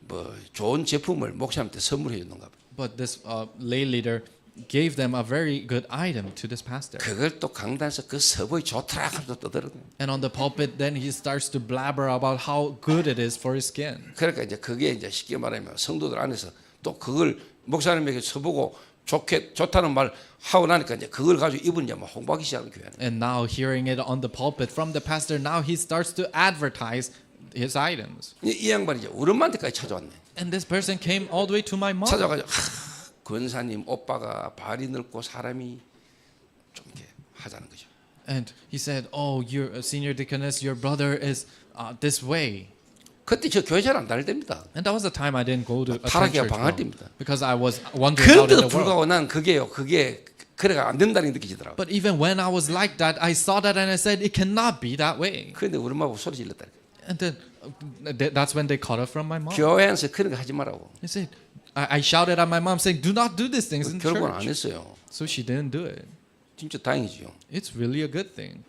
뭐 좋은 제품을 목사님한테 선물해 줬는가 봐. But this lay leader gave them a very good item to this pastor. 그걸 또 강단에서 그 서보이 좋더라 하고 떠들어. And on the pulpit, then he starts to blabber about how good it is for his skin. 그러니까 이제 그게 이제 쉽게 말하면 성도들 안에서 또 그걸 목사님에게 서보고 좋다는 말 하고 나니까 이제 그걸 가지고 이분 이제 막 홍보하기 시작하는 교회는. And now hearing it on the pulpit from the pastor, now he starts to advertise his items. 이 양반이 이제 우리 엄마한테까지 찾아왔네. And this person came all the way to my mom. 찾아가지고 권사님 오빠가 발이 넓고 사람이 좀 이렇게 하자는 거죠. And he said, "Oh, your senior deaconess, your brother is this way." 그때 저 교회 잘 안 다닐 때입니다. And that was the time I didn't go to attend 타락이야 church 방할 well, 때입니다. because I was wandering out in 그런데도 the world. 불구하고 난 그게 그래가 안 된다는 게 느껴지더라고. But even when I was like that, I saw that and I said, "It cannot be that way." 그런데 우리 엄마하고 소리 질렀다. And then that's when they caught up from my mom. 교회 안에서 그런 거 하지 말라고. They said, I shouted at my mom saying, "Do not do these things in 결국은 안 church." 했어요. So she didn't do it. 진짜 다행이지요. It's really a good thing.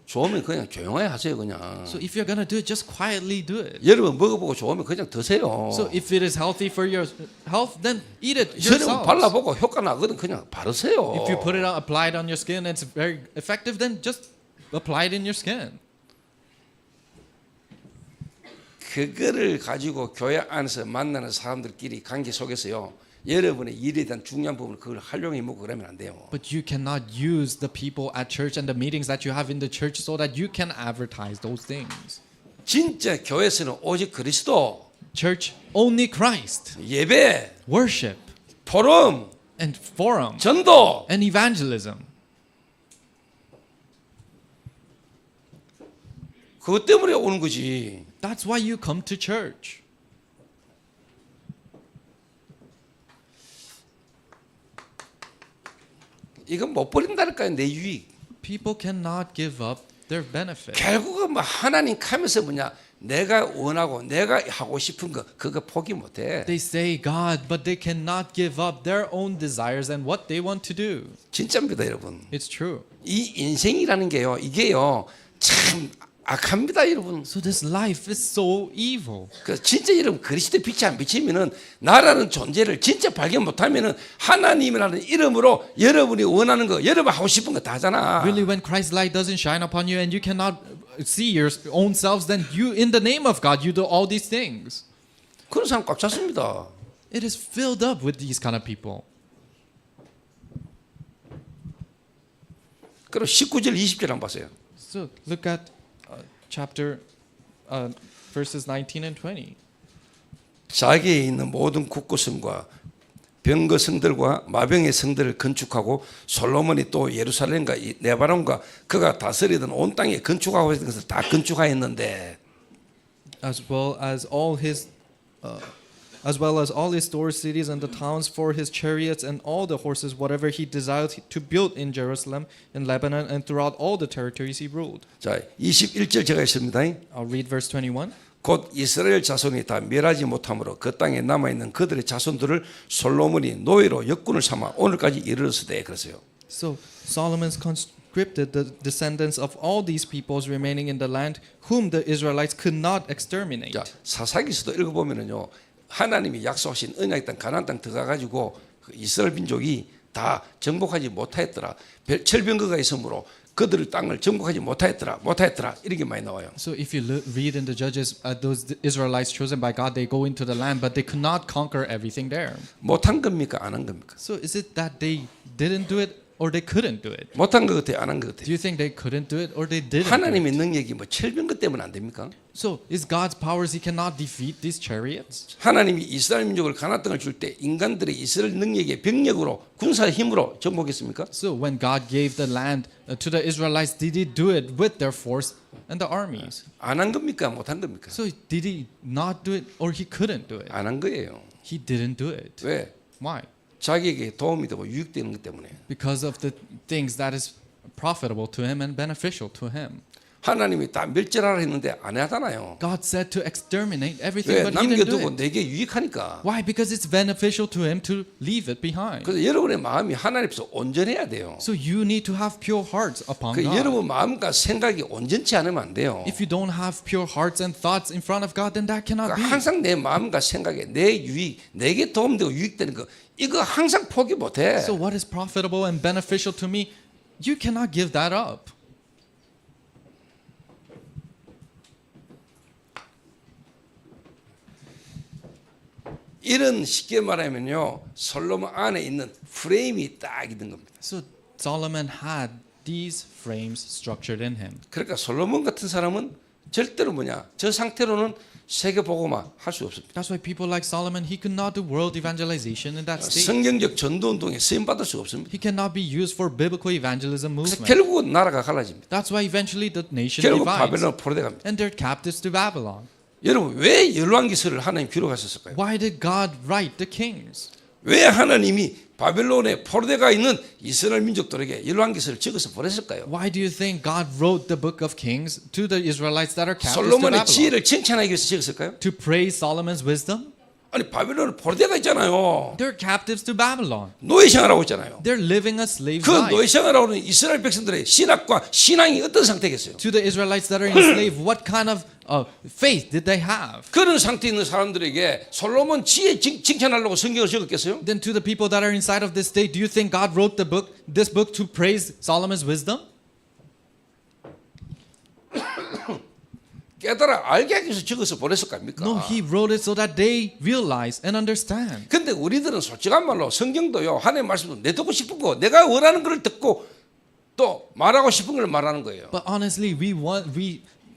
좋으면 그냥 조용하게 하세요 그냥. So if you're gonna do it, just quietly do it. 여러분 먹어보고 좋으면 그냥 드세요. So if it is healthy for your health, then eat it 여러분 yourself. 발라보고 효과 나거든 그냥 바르세요. If you put it on, apply it on your skin, and it's very effective, then just apply it in your skin. 그거를 가지고 교회 안에서 만나는 사람들끼리 관계 속에서요. 여러분의 일에 대한 중요한 부분을 그걸 활용해 먹고 그러면 안 돼요. But you cannot use the people at church and the meetings that you have in the church so that you can advertise those things. 진짜 교회에서는 오직 그리스도, Church, only Christ. 예배, Worship 포럼, and forum 전도. and evangelism. 그것 때문에 오는 거지. That's why you come to church. 이건 못 버린다니까요. 내 유익. People cannot give up their benefit. 결국은 뭐 하나님 가면서 뭐냐. 내가 원하고 내가 하고 싶은 거 그거 포기 못해. They say God, but they cannot give up their own desires and what they want to do. 진짜입니다, 여러분. It's true. 이 인생이라는 게요. 이게요. 참 악합니다, 여러분. So this life is so evil. 그 진짜 여러분 그리스도의 빛이 안 비치면은 나라는 존재를 진짜 발견 못하면은 하나님이라는 이름으로 여러분이 원하는 거, 여러분 하고 싶은 거 다 하잖아. Really, when Christ's light doesn't shine upon you and you cannot see your own selves, then you, in the name of God, you do all these things. 그런 사람 꽉 찼습니다. It is filled up with these kind of people. 그리고 19절 20절 한번 보세요. So look at chapter verses 19 and 20. 자기에 있는 모든 국고성과 병거 성들과 마병의 성들을 건축하고 솔로몬이 또 예루살렘과 네바론과 그가 다스리던 온 땅에 건축하고 있던 것을 다 건축하였는데 as well as all his store cities and the towns for his chariots and all the horses, whatever he desired to build in Jerusalem, in Lebanon, and throughout all the territories he ruled. 자 21절 제가 있습니다. I'll read verse 21. 곧 이스라엘 자손이 다 멸하지 못함으로 그 땅에 남아있는 그들의 자손들을 솔로몬이 노예로 역군을 삼아 오늘까지 이르렀으되 그랬어요. So Solomon's conscripted the descendants of all these peoples remaining in the land, whom the Israelites could not exterminate. 자, 사사기서도 읽어보면은요, 하나님이 약속하신 언약의 땅 가나안 땅 들어가 가지고 그 이스라엘 민족이 다 정복하지 못하였더라. 철병거가 있으므로 그들의 땅을 정복하지 못하였더라 이렇게 많이 나와요. So if you read in the Judges, those Israelites chosen by God, they go into the land, but they could not conquer everything there. 못한 겁니까? 안 한 겁니까? So is it that they didn't do it or they couldn't do it? 못한 것 같아요? 안 한 것 Do 같아요? you think they couldn't do it or they didn't? do it? 하나님의 능력이 뭐 철병거 때문에 안 됩니까? So is God's powers He cannot defeat these chariots? 하나님이 이스라엘 민족을 가나안 땅을 줄 때 인간들의 이스라엘 능력의 병력으로 군사 힘으로 정복했습니까? So when God gave the land to the Israelites, did He do it with their force and the armies? 안 한 겁니까? 못 한 겁니까? So did He not do it or He couldn't do it? 안 한 거예요. He didn't do it. 왜? Why? 자기에게 도움이 되고 유익되는 것 때문에. Because of the things that is profitable to him and beneficial to him. 하나님이 다 멸절하라 했는데 안 하잖아요. God said to exterminate everything, 왜? but He didn't do 남겨두고 it. 내게 유익하니까. Why? Because it's beneficial to him to leave it behind. 그래서 여러분의 마음이 하나님 앞에서 온전해야 돼요. So you need to have pure hearts upon 그 God. 여러분 마음과 생각이 온전치 않으면 안 돼요. If you don't have pure hearts and thoughts in front of God, then that cannot 그러니까 be. 항상 내 마음과 생각에 내 유익, 내게 도움되고 유익되는 거 이거 항상 포기 못해. So what is profitable and beneficial to me, you cannot give that up. 이런 쉽게 말하면요, 솔로몬 안에 있는 프레임이 딱 있는 겁니다. So Solomon had these frames structured in him. 그러니까 솔로몬 같은 사람은 절대로 저 상태로는 세계 복음화 할 수 없습니다. That's why people like Solomon, he could not do world evangelization in that state. 성경적 전도 운동에 쓰임 받을 수 없습니다. He cannot be used for biblical evangelism 그래서 movement. 결국은 나라가 갈라집니다. That's why eventually the nation 결국 divides 바벨론 포로돼갑니다. and they're captives to Babylon. 여러분 왜 열왕기서를 하나님 기록하셨을까요? Why did God write the Kings? 왜 하나님이 바벨론에 포로돼가 있는 이스라엘 민족들에게 열왕기서를 적어서 보냈을까요? Why do you think God wrote the book of Kings to the Israelites that are captives to 솔로몬의 Babylon? 지혜를 칭찬하기 위해서 적었을까요? To praise Solomon's wisdom? 아니 바벨론에 포로돼가 있잖아요. They're captives to Babylon. 노예 생활하고 있잖아요. They're living a slave 그 life. 노예 생활하고 있는 이스라엘 백성들의 신학과 신앙이 어떤 상태겠어요? To the Israelites that are enslaved, what kind of faith did they have? 그런 상태에 있는 사람들에게 솔로몬 지혜 칭찬하려고 성경을 적었겠어요? Then to the people that are inside of this state, do you think God wrote this book to praise Solomon's wisdom? 깨달아 알게 하기 위해서 적어서 보냈을 거 아닙니까? No, He wrote it so that they realize and understand. 근데 우리들은 솔직한 말로 성경도요 하나님의 말씀도 내 듣고 싶은 거 내가 원하는 걸 듣고 또 말하고 싶은 걸 말하는 거예요. But honestly, we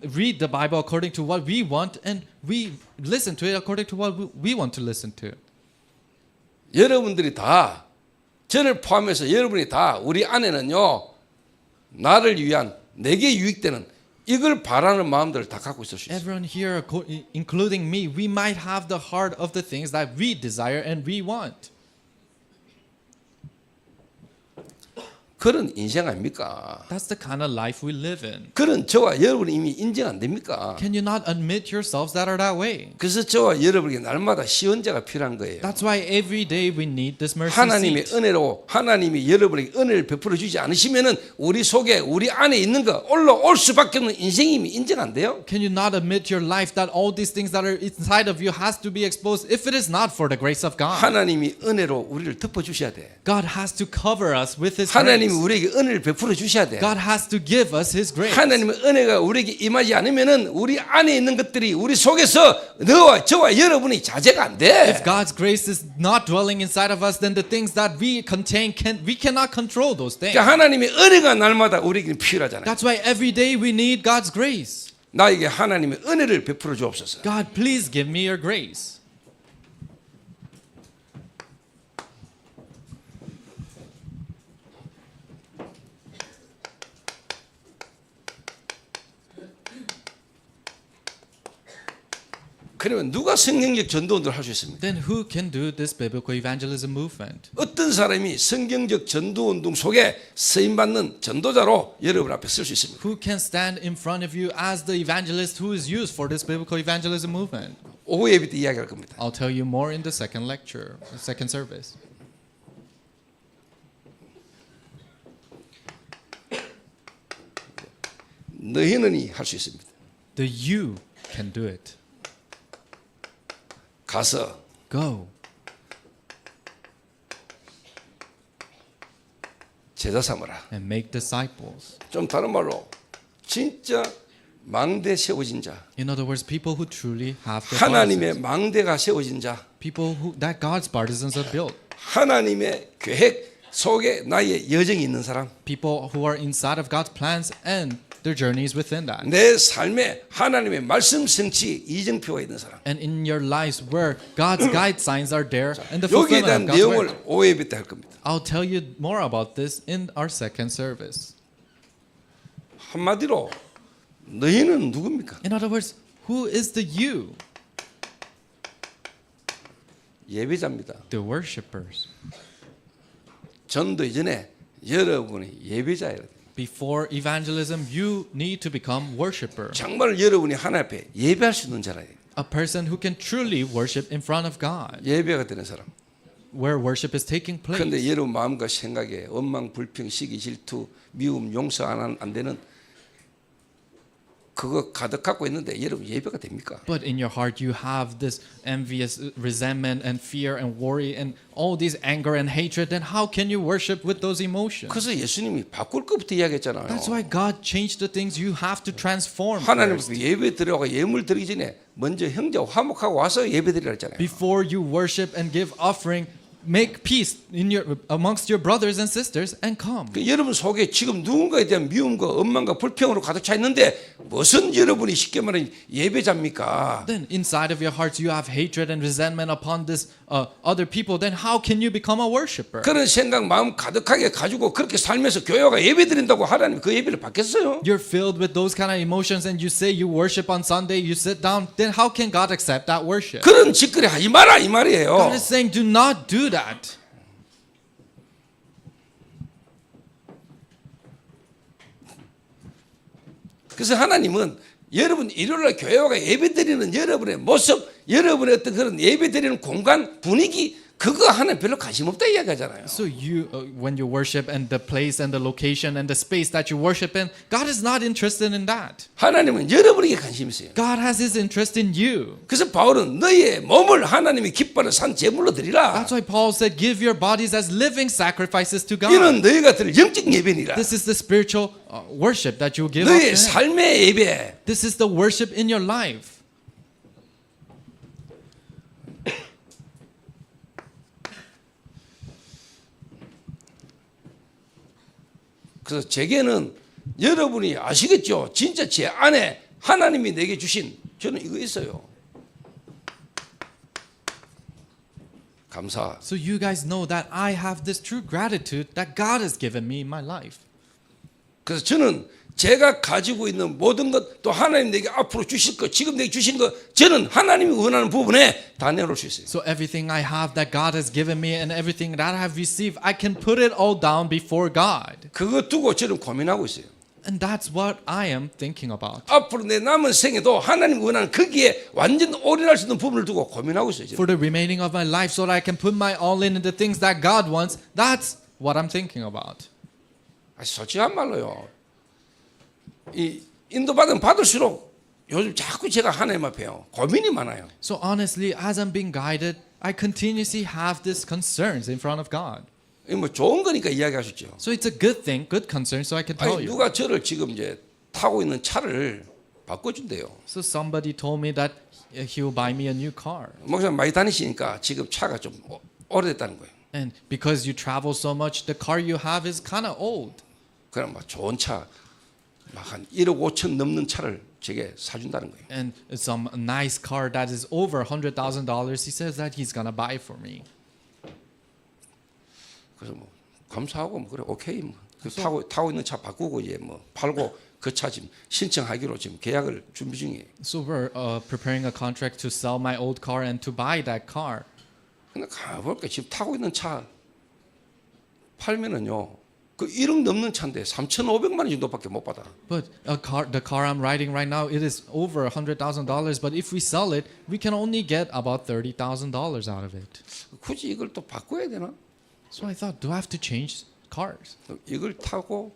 read the Bible according to what we want and we listen to it according to what we want to listen to. 여러분들이 다 저를 포함해서 여러분이 다 우리 안에는요 나를 위한 내게 유익되는 이걸 바라는 마음들을 다 갖고 있을 수 있어요. Everyone here, including me, we might have the heart of the things that we desire and we want. 그런 인생 아닙니까? That's the kind of life we live in. 그런 저와 여러분이 이미 인정 안 됩니까? Can you not admit yourselves that are that way? 그래서 저와 여러분에게 날마다 시원자가 필요한 거예요. That's why every day we need this mercy 하나님의 seat. 은혜로 하나님이 여러분에게 은혜를 베풀어 주지 않으시면은 우리 속에 우리 안에 있는 거 올라올 수밖에 없는 인생이 이미 인정 안 돼요? Can you not admit your life that all these things that are inside of you has to be exposed if it is not for the grace of God? 하나님이 은혜로 우리를 덮어 주셔야 돼. God has to cover us with His 하나님이 grace. 우리에게 은혜를 베풀어 주셔야 돼. God has to give us His grace. 하나님의 은혜가 우리에게 임하지 않으면은 우리 안에 있는 것들이 우리 속에서 너와 저와 여러분이 자제가 안 돼. If God's grace is not dwelling inside of us, then the things that we contain we cannot control those things. 그러니까 하나님의 은혜가 날마다 우리에게 필요하잖아요. That's why every day we need God's grace. 나에게 하나님의 은혜를 베풀어 주옵소서. God, please give me your grace. 그러면 누가 성경적 전도운동을 할 수 있습니까? Then who can do this biblical evangelism movement? 어떤 사람이 성경적 전도운동 속에 쓰임받는 전도자로 여러분 앞에 설 수 있습니까? Who can stand in front of you as the evangelist who is used for this biblical evangelism movement? 오후 예배 때 이야기할 겁니다. I'll tell you more in the second lecture, second service. 너희는이 할 수 있습니다. The you can do it. 가서 Go. 제자 삼으라. And make disciples. 좀 다른 말로 진짜 망대 세워진 자, In other words, people who truly have the 하나님의 partisans. 망대가 세워진 자, People who that God's partisans are built. 하나님의 계획 속에 나의 여정이 있는 사람, People who are inside of God's plans and their journey is within that. 내 삶에 하나님의 말씀 성취 이정표가 있는 사람. And in your lives where God's guide signs are there and the 여기에 fulfillment 대한 of God's word. 내용을 오해비 때 할 겁니다. I'll tell you more about this in our second service. 한마디로 너희는 누굽니까? In other words, who is the you? 예배자입니다. The worshippers. 전도 이전에 여러분이 예배자예요. Before evangelism, you need to become worshipper. 정말 여러분이 하나님 앞에 예배할 수 있는 자라요. A person who can truly worship in front of God, 예배가 되는 사람. where worship is taking place. 그런데 여러분 마음과 생각에 원망, 불평, 시기, 질투, 미움, 용서 안 되는 그거 가득 갖고 있는데 여러분 예배가 됩니까? But in your heart, you have this envious resentment and fear and worry and all these anger and hatred. Then how can you worship with those emotions? 그래서 예수님이 바꿀 것부터 이야기했잖아요. That's why God changed the things you have to transform. 하나님 first. 앞에 예배 드려가 예물 드리기 전에 먼저 형제와 화목하고 와서 예배 드리라 했잖아요. Before you worship and give offering, make peace in your amongst your brothers and sisters and come. 그 여러분 속에 지금 누군가에 대한 미움과 원망과 불평으로 가득 차 있는데 무슨 여러분이 쉽게 말하면 예배자입니까? Then inside of your hearts you have hatred and resentment upon this other people. Then how can you become a worshipper? 그런 생각 마음 가득하게 가지고 그렇게 살면서 교회가 예배 드린다고 하나님 그 예배를 받겠어요? You're filled with those kind of emotions and you say you worship on Sunday, you sit down, then how can God accept that worship? 그런 짓거리 하지 마라 이 말이에요. God is saying do not do that. 그래서 하나님은 여러분 일요일날 교회가 예배드리는 여러분의 모습, 여러분의 어떤 그런 예배드리는 공간, 분위기 그거 하나님 별로 관심 없다 이야기하잖아요. So you, when you worship and the place and the location and the space that you worship in, God is not interested in that. 하나님은 여러분에게 관심 있어요. God has His interest in you. 그래서 바울은 너희의 몸을 하나님이 기뻐하는 산 제물로 드리라. That's why Paul said, give your bodies as living sacrifices to God. 이는 너희가 드릴 영적 예배니라. This is the spiritual worship that you give up. 너희의 삶의 예배. This is the worship in your life. 그래서 제게는 여러분이 아시겠죠? 진짜 제 안에 하나님이 내게 주신 저는 이거 있어요. 감사. So you guys know that I have this true gratitude that God has given me in my life. 그래서 저는 제가 가지고 있는 모든 것 또 하나님 내게 앞으로 주실 것 지금 내게 주신 것 저는 하나님이 원하는 부분에 다 내놓을 수 있어요. So everything I have that God has given me and everything that I have received, I can put it all down before God. 그거 두고 저는 고민하고 있어요. And that's what I am thinking about. 앞으로 내 남은 생에도 하나님 원하는 거기에 완전 올인할 수 있는 부분을 두고 고민하고 있어요. 저는. For the remaining of my life so that I can put my all in the things that God wants, that's what I'm thinking about. 솔직한 말로요. 이 인도받으면 받을수록 요즘 자꾸 제가 하나님 앞에요. 고민이 많아요. So honestly, as I'm being guided, I continuously have these concerns in front of God. 이 뭐 좋은 거니까 이야기하셨죠. So it's a good thing, good concern, so I can tell 아니, you. 누가 저를 지금 이제 타고 있는 차를 바꿔준대요. So somebody told me that he will buy me a new car. 목사님 많이 다니시니까 지금 차가 좀 오래됐다는 거예요. And because you travel so much, the car you have is kind of old. 그럼 막 좋은 차, 막 한 1억 5천 넘는 차를 제게 사준다는 거예요. And some nice car that is over $100,000, he says that he's gonna buy for me. 그래서 뭐 감사하고 뭐 그래 오케이 뭐 그 타고 있는 차 바꾸고 이제 뭐 팔고 그 차 지금 신청하기로 지금 계약을 준비 중이에요. So we're preparing a contract to sell my old car and to buy that car. 근데 가볼까 지금 타고 있는 차 팔면은요 그 1억 넘는 차인데 3,500만 원 정도밖에 못 받아. But the car I'm riding right now, it is over $100,000. But if we sell it, we can only get about $30,000 out of it. 굳이 이걸 또 바꿔야 되나? So I thought, do I have to change cars? 이걸 타고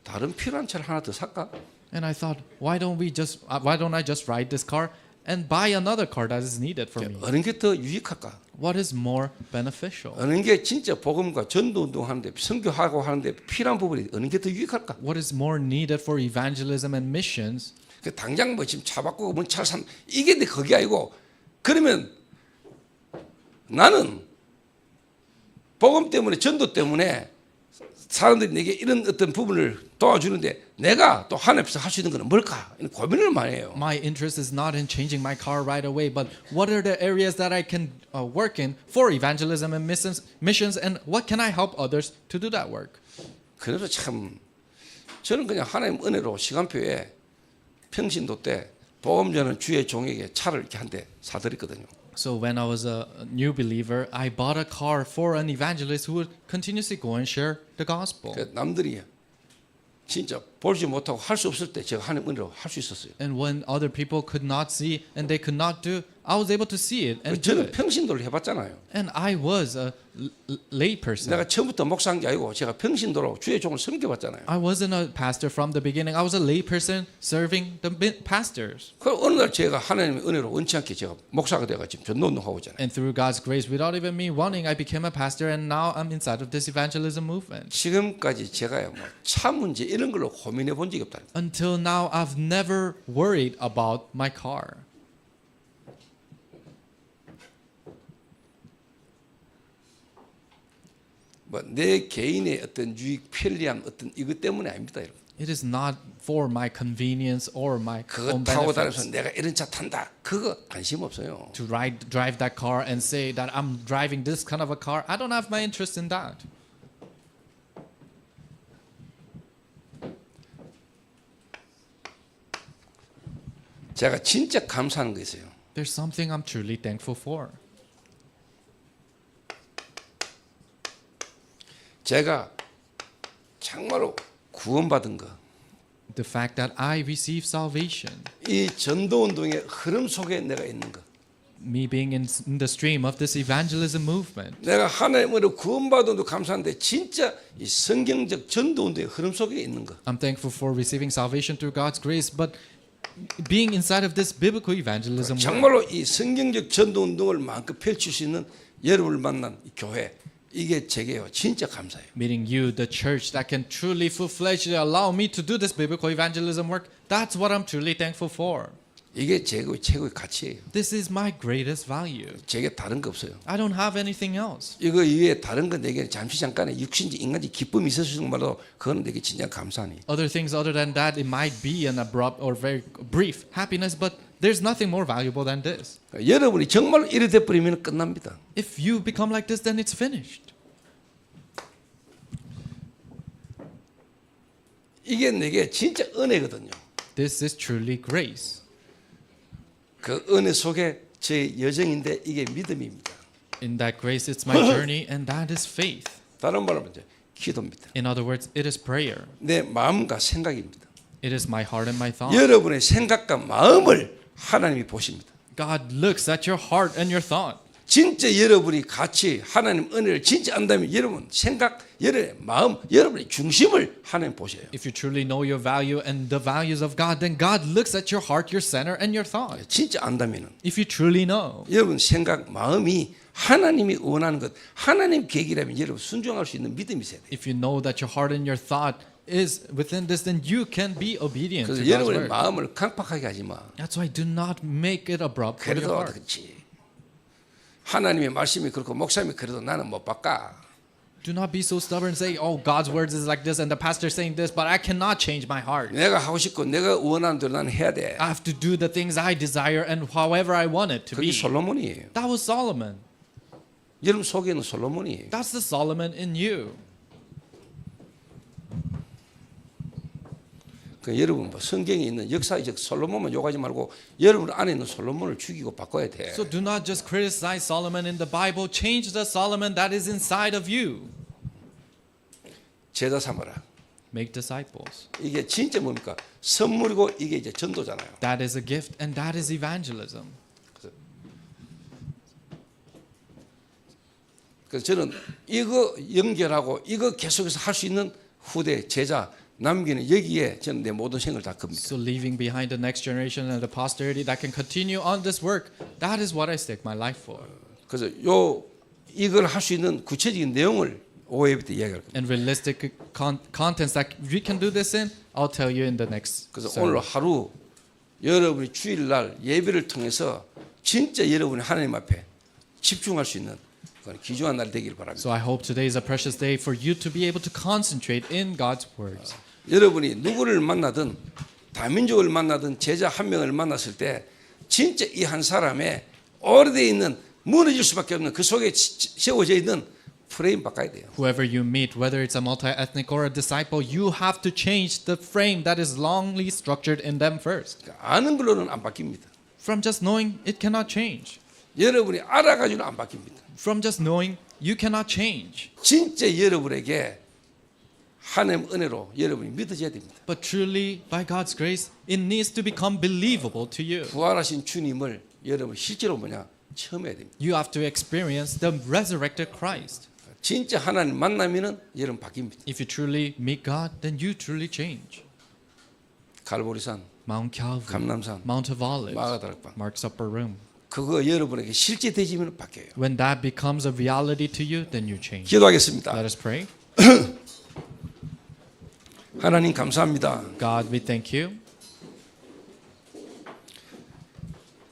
다른 필요한 차를 하나 더 살까? And I thought, why don't I just ride this car and buy another car that is needed for me? 어느 게 더 유익할까? What is more beneficial? 어느 게 진짜 복음과 전도 운동하는데 선교하고 하는데 필요한 부분이 어느 게 더 유익할까? What is more needed for evangelism and missions? 그 당장 뭐 지금 차 바꾸고 뭐 차 산 이게 내 그게 아니고 그러면 나는 복음 때문에 전도 때문에 사람들이 내게 이런 어떤 부분을 도와주는데 내가 또 하나님 앞에서 할 수 있는 건 뭘까? 이런 고민을 많이 해요. My interest is not in changing my car right away, but what are the areas that I can work in for evangelism and missions, and what can I help others to do that work? 그래서 참 저는 그냥 하나님 은혜로 시간표에 평신도 때 복음 전은 주의 종에게 차를 이렇게 한 대 사드렸거든요. So when I was a new believer, I bought a car for an evangelist who would continuously go and share the gospel. 그 남들이 진짜 보지 못하고 할 수 없을 때 제가 하나님 은혜로 할 수 있었어요. And when other people could not see and they could not do, I was able to see it and do 저는 it. 평신도를 해봤잖아요. And I was a lay person. 내가 처음부터 목사한 게 아니고 제가 평신도로 주의 종을 섬겨봤잖아요. I wasn't a pastor from the beginning. I was a lay person serving the pastors. 그 어느 날 제가 하나님의 은혜로 원치 않게 제가 목사가 돼가 지금 전도운동하고 있잖아요. And through God's grace, without even me wanting, I became a pastor, and now I'm inside of this evangelism movement. 지금까지 제가요 뭐 차 문제 이런 걸로 고민해 본 적이 없다. Until now, I've never worried about my car. 뭐 내 개인의 어떤 유익, 편리함 어떤 이것 때문에 아닙니다, 여러분. It is not for my convenience or my 그거 own 타고 benefits. 다니면서 내가 이런 차 탄다. 그거 관심 없어요. To drive that car and say that I'm driving this kind of a car, I don't have my interest in that. 제가 진짜 감사하는 거 있어요. There's something I'm truly thankful for. 제가 정말로 구원받은 거. The fact that I received salvation, 이 전도 운동의 흐름 속에 내가 있는 거. me being in the stream of this evangelism movement. 내가 하나님으로 구원받은 것도 감사한데 진짜 이 성경적 전도 운동의 흐름 속에 있는 거. I'm thankful for receiving salvation through God's grace, but being inside of this biblical evangelism work, 정말로 이 성경적 전도 운동을 마음껏 펼칠 수 있는 여러분을 만난 이 교회 이게 제게요 진짜 감사해요. meeting you, the church that can truly full-fledged allow me to do this biblical evangelism work, that's what I'm truly thankful for. 이게 최고의 가치예요. This is my greatest value. 제게 다른 거 없어요. I don't have anything else. 이거 이외에 다른 건 내게 잠깐의 육신지 인간지 기쁨이 있을 수 있는 말로 그거는 내게 진짜 감사하니. Other things other than that, it might be an abrupt or very brief happiness, but there's nothing more valuable than this. 여러분이 정말로 이래 돼 버리면 끝납니다. If you become like this, then it's finished. 이게 내게 진짜 은혜거든요. This is truly grace. 그 은혜 속에 제 여정인데 이게 믿음입니다. In that grace, it's my journey, and that is faith. 다른 말로 이제 기도입니다. In other words, it is prayer. 내 마음과 생각입니다. It is my heart and my thought. 여러분의 생각과 마음을 하나님이 보십니다. God looks at your heart and your thought. 진짜 여러분이 같이 하나님 은혜를 진짜 안다면 여러분 생각, 여러분의 마음, 여러분의 중심을 하나님 보셔요. If you truly know your value and the values of God, then God looks at your heart, your center, and your thought. 진짜 안다면은 If you truly know, 여러분 생각, 마음이 하나님이 원하는 것, 하나님 계획이라면 여러분 순종할 수 있는 믿음이 있어야 돼요. if you know that your heart and your thought is within this, then you can be obedient to 그래서 God's 여러분의 word. 마음을 강팍하게 하지 마. That's why do not make it abrupt for your 그래도 heart. 그렇지. 하나님의 말씀이 그렇고 목사님이 그래도 나는 못 바꿔. Do not be so stubborn and say, oh, God's words is like this and the pastor is saying this, but I cannot change my heart. 내가 하고 싶고 내가 원하는 대로 나는 해야 돼. I have to do the things I desire and however I want it to 그게 be. 솔로몬이에요. That was Solomon. 여러분 속에 있는 솔로몬이에요. That's the Solomon in you. 그 여러분 뭐 성경에 있는 역사적 솔로몬만 욕하지 말고 여러분 안에 있는 솔로몬을 죽이고 바꿔야 돼. So do not just criticize Solomon in the Bible. Change the Solomon that is inside of you. 제자 삼아라. Make disciples. 이게 진짜 뭡니까? 선물이고 이게 이제 전도잖아요. That is a gift and that is evangelism. 그래서 저는 이거 연결하고 이거 계속해서 할 수 있는 후대 제자 남기는 여기에 저는 내 모든 생을 다 겁니다. So leaving behind the next generation and the posterity that can continue on this work, that is what I stake my life for. 그래서 이걸 할 수 있는 구체적인 내용을 5회부터 이야기할 겁니다. And realistic contents that we can do this in, I'll tell you in the next 그래서 sermon. 오늘 하루 여러분이 주일날 예배를 통해서 진짜 여러분이 하나님 앞에 집중할 수 있는 그런 귀중한 날 되기를 바랍니다. So I hope today is a precious day for you to be able to concentrate in God's words. 여러분이 누구를 만나든 다민족을 만나든 제자 한 명을 만났을 때 진짜 이 한 사람의 오래되어 있는 무너질 수밖에 없는 그 속에 세워져 있는 프레임 바꿔야 돼요. Whoever you meet, whether it's a multi-ethnic or a disciple, you have to change the frame that is longly structured in them first. 아는 걸로는 안 바뀝니다. From just knowing, it cannot change. 여러분이 알아가지고는 안 바뀝니다. From just knowing, you cannot change. 진짜 여러분에게 하나님 은혜로 여러분이 믿어져야 됩니다. But truly, by God's grace, it needs to become believable to you. 부활하신 주님을 여러분 실제로 처음 해야 됩니다. You have to experience the resurrected Christ. 진짜 하나님 만나면은 여러분 바뀝니다. If you truly meet God, then you truly change. 갈보리산, Mount Calvary, 감람산, Mount of Olives, 마가다락방 Mark's upper room. 그거 여러분에게 실제 되지면 바뀌어요. When that becomes a reality to you, then you change. 기도하겠습니다. Let us pray. 하나님 감사합니다. God, we thank you.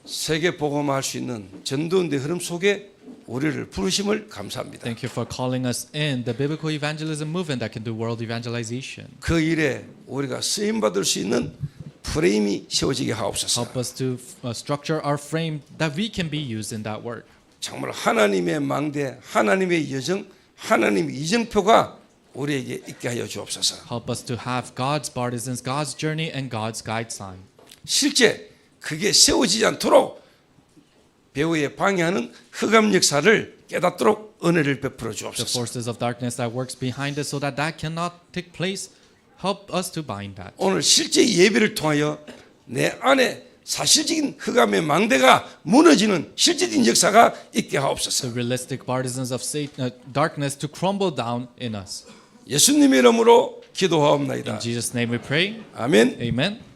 세계 복음화할 수 있는 전도운동의 흐름 속에 우리를 부르심을 감사합니다. Thank you for calling us in the biblical evangelism movement that can do world evangelization. 그 일에 우리가 쓰임 받을 수 있는 프레임이 세워지게 하옵소서. Help us to structure our frame that we can be used in that work. 정말 하나님의 망대, 하나님의 여정, 하나님의 이정표가 우리에게 있게 하여 주옵소서. Help us to have God's partisans, God's journey, and God's guide sign. 실제 그게 세워지지 않도록 배후에 방해하는 흑암 역사를 깨닫도록 은혜를 베풀어 The 주옵소서. forces of darkness that works behind it so that that cannot take place, help us to bind that. 오늘 실제 예배를 통하여 내 안에 사실적인 흑암의 망대가 무너지는 실제적인 역사가 있게 하옵소서. The realistic partisans of Satan, darkness to crumble down in us. 예수님의 이름으로 기도하옵나이다. In Jesus' name we pray. 아멘. Amen.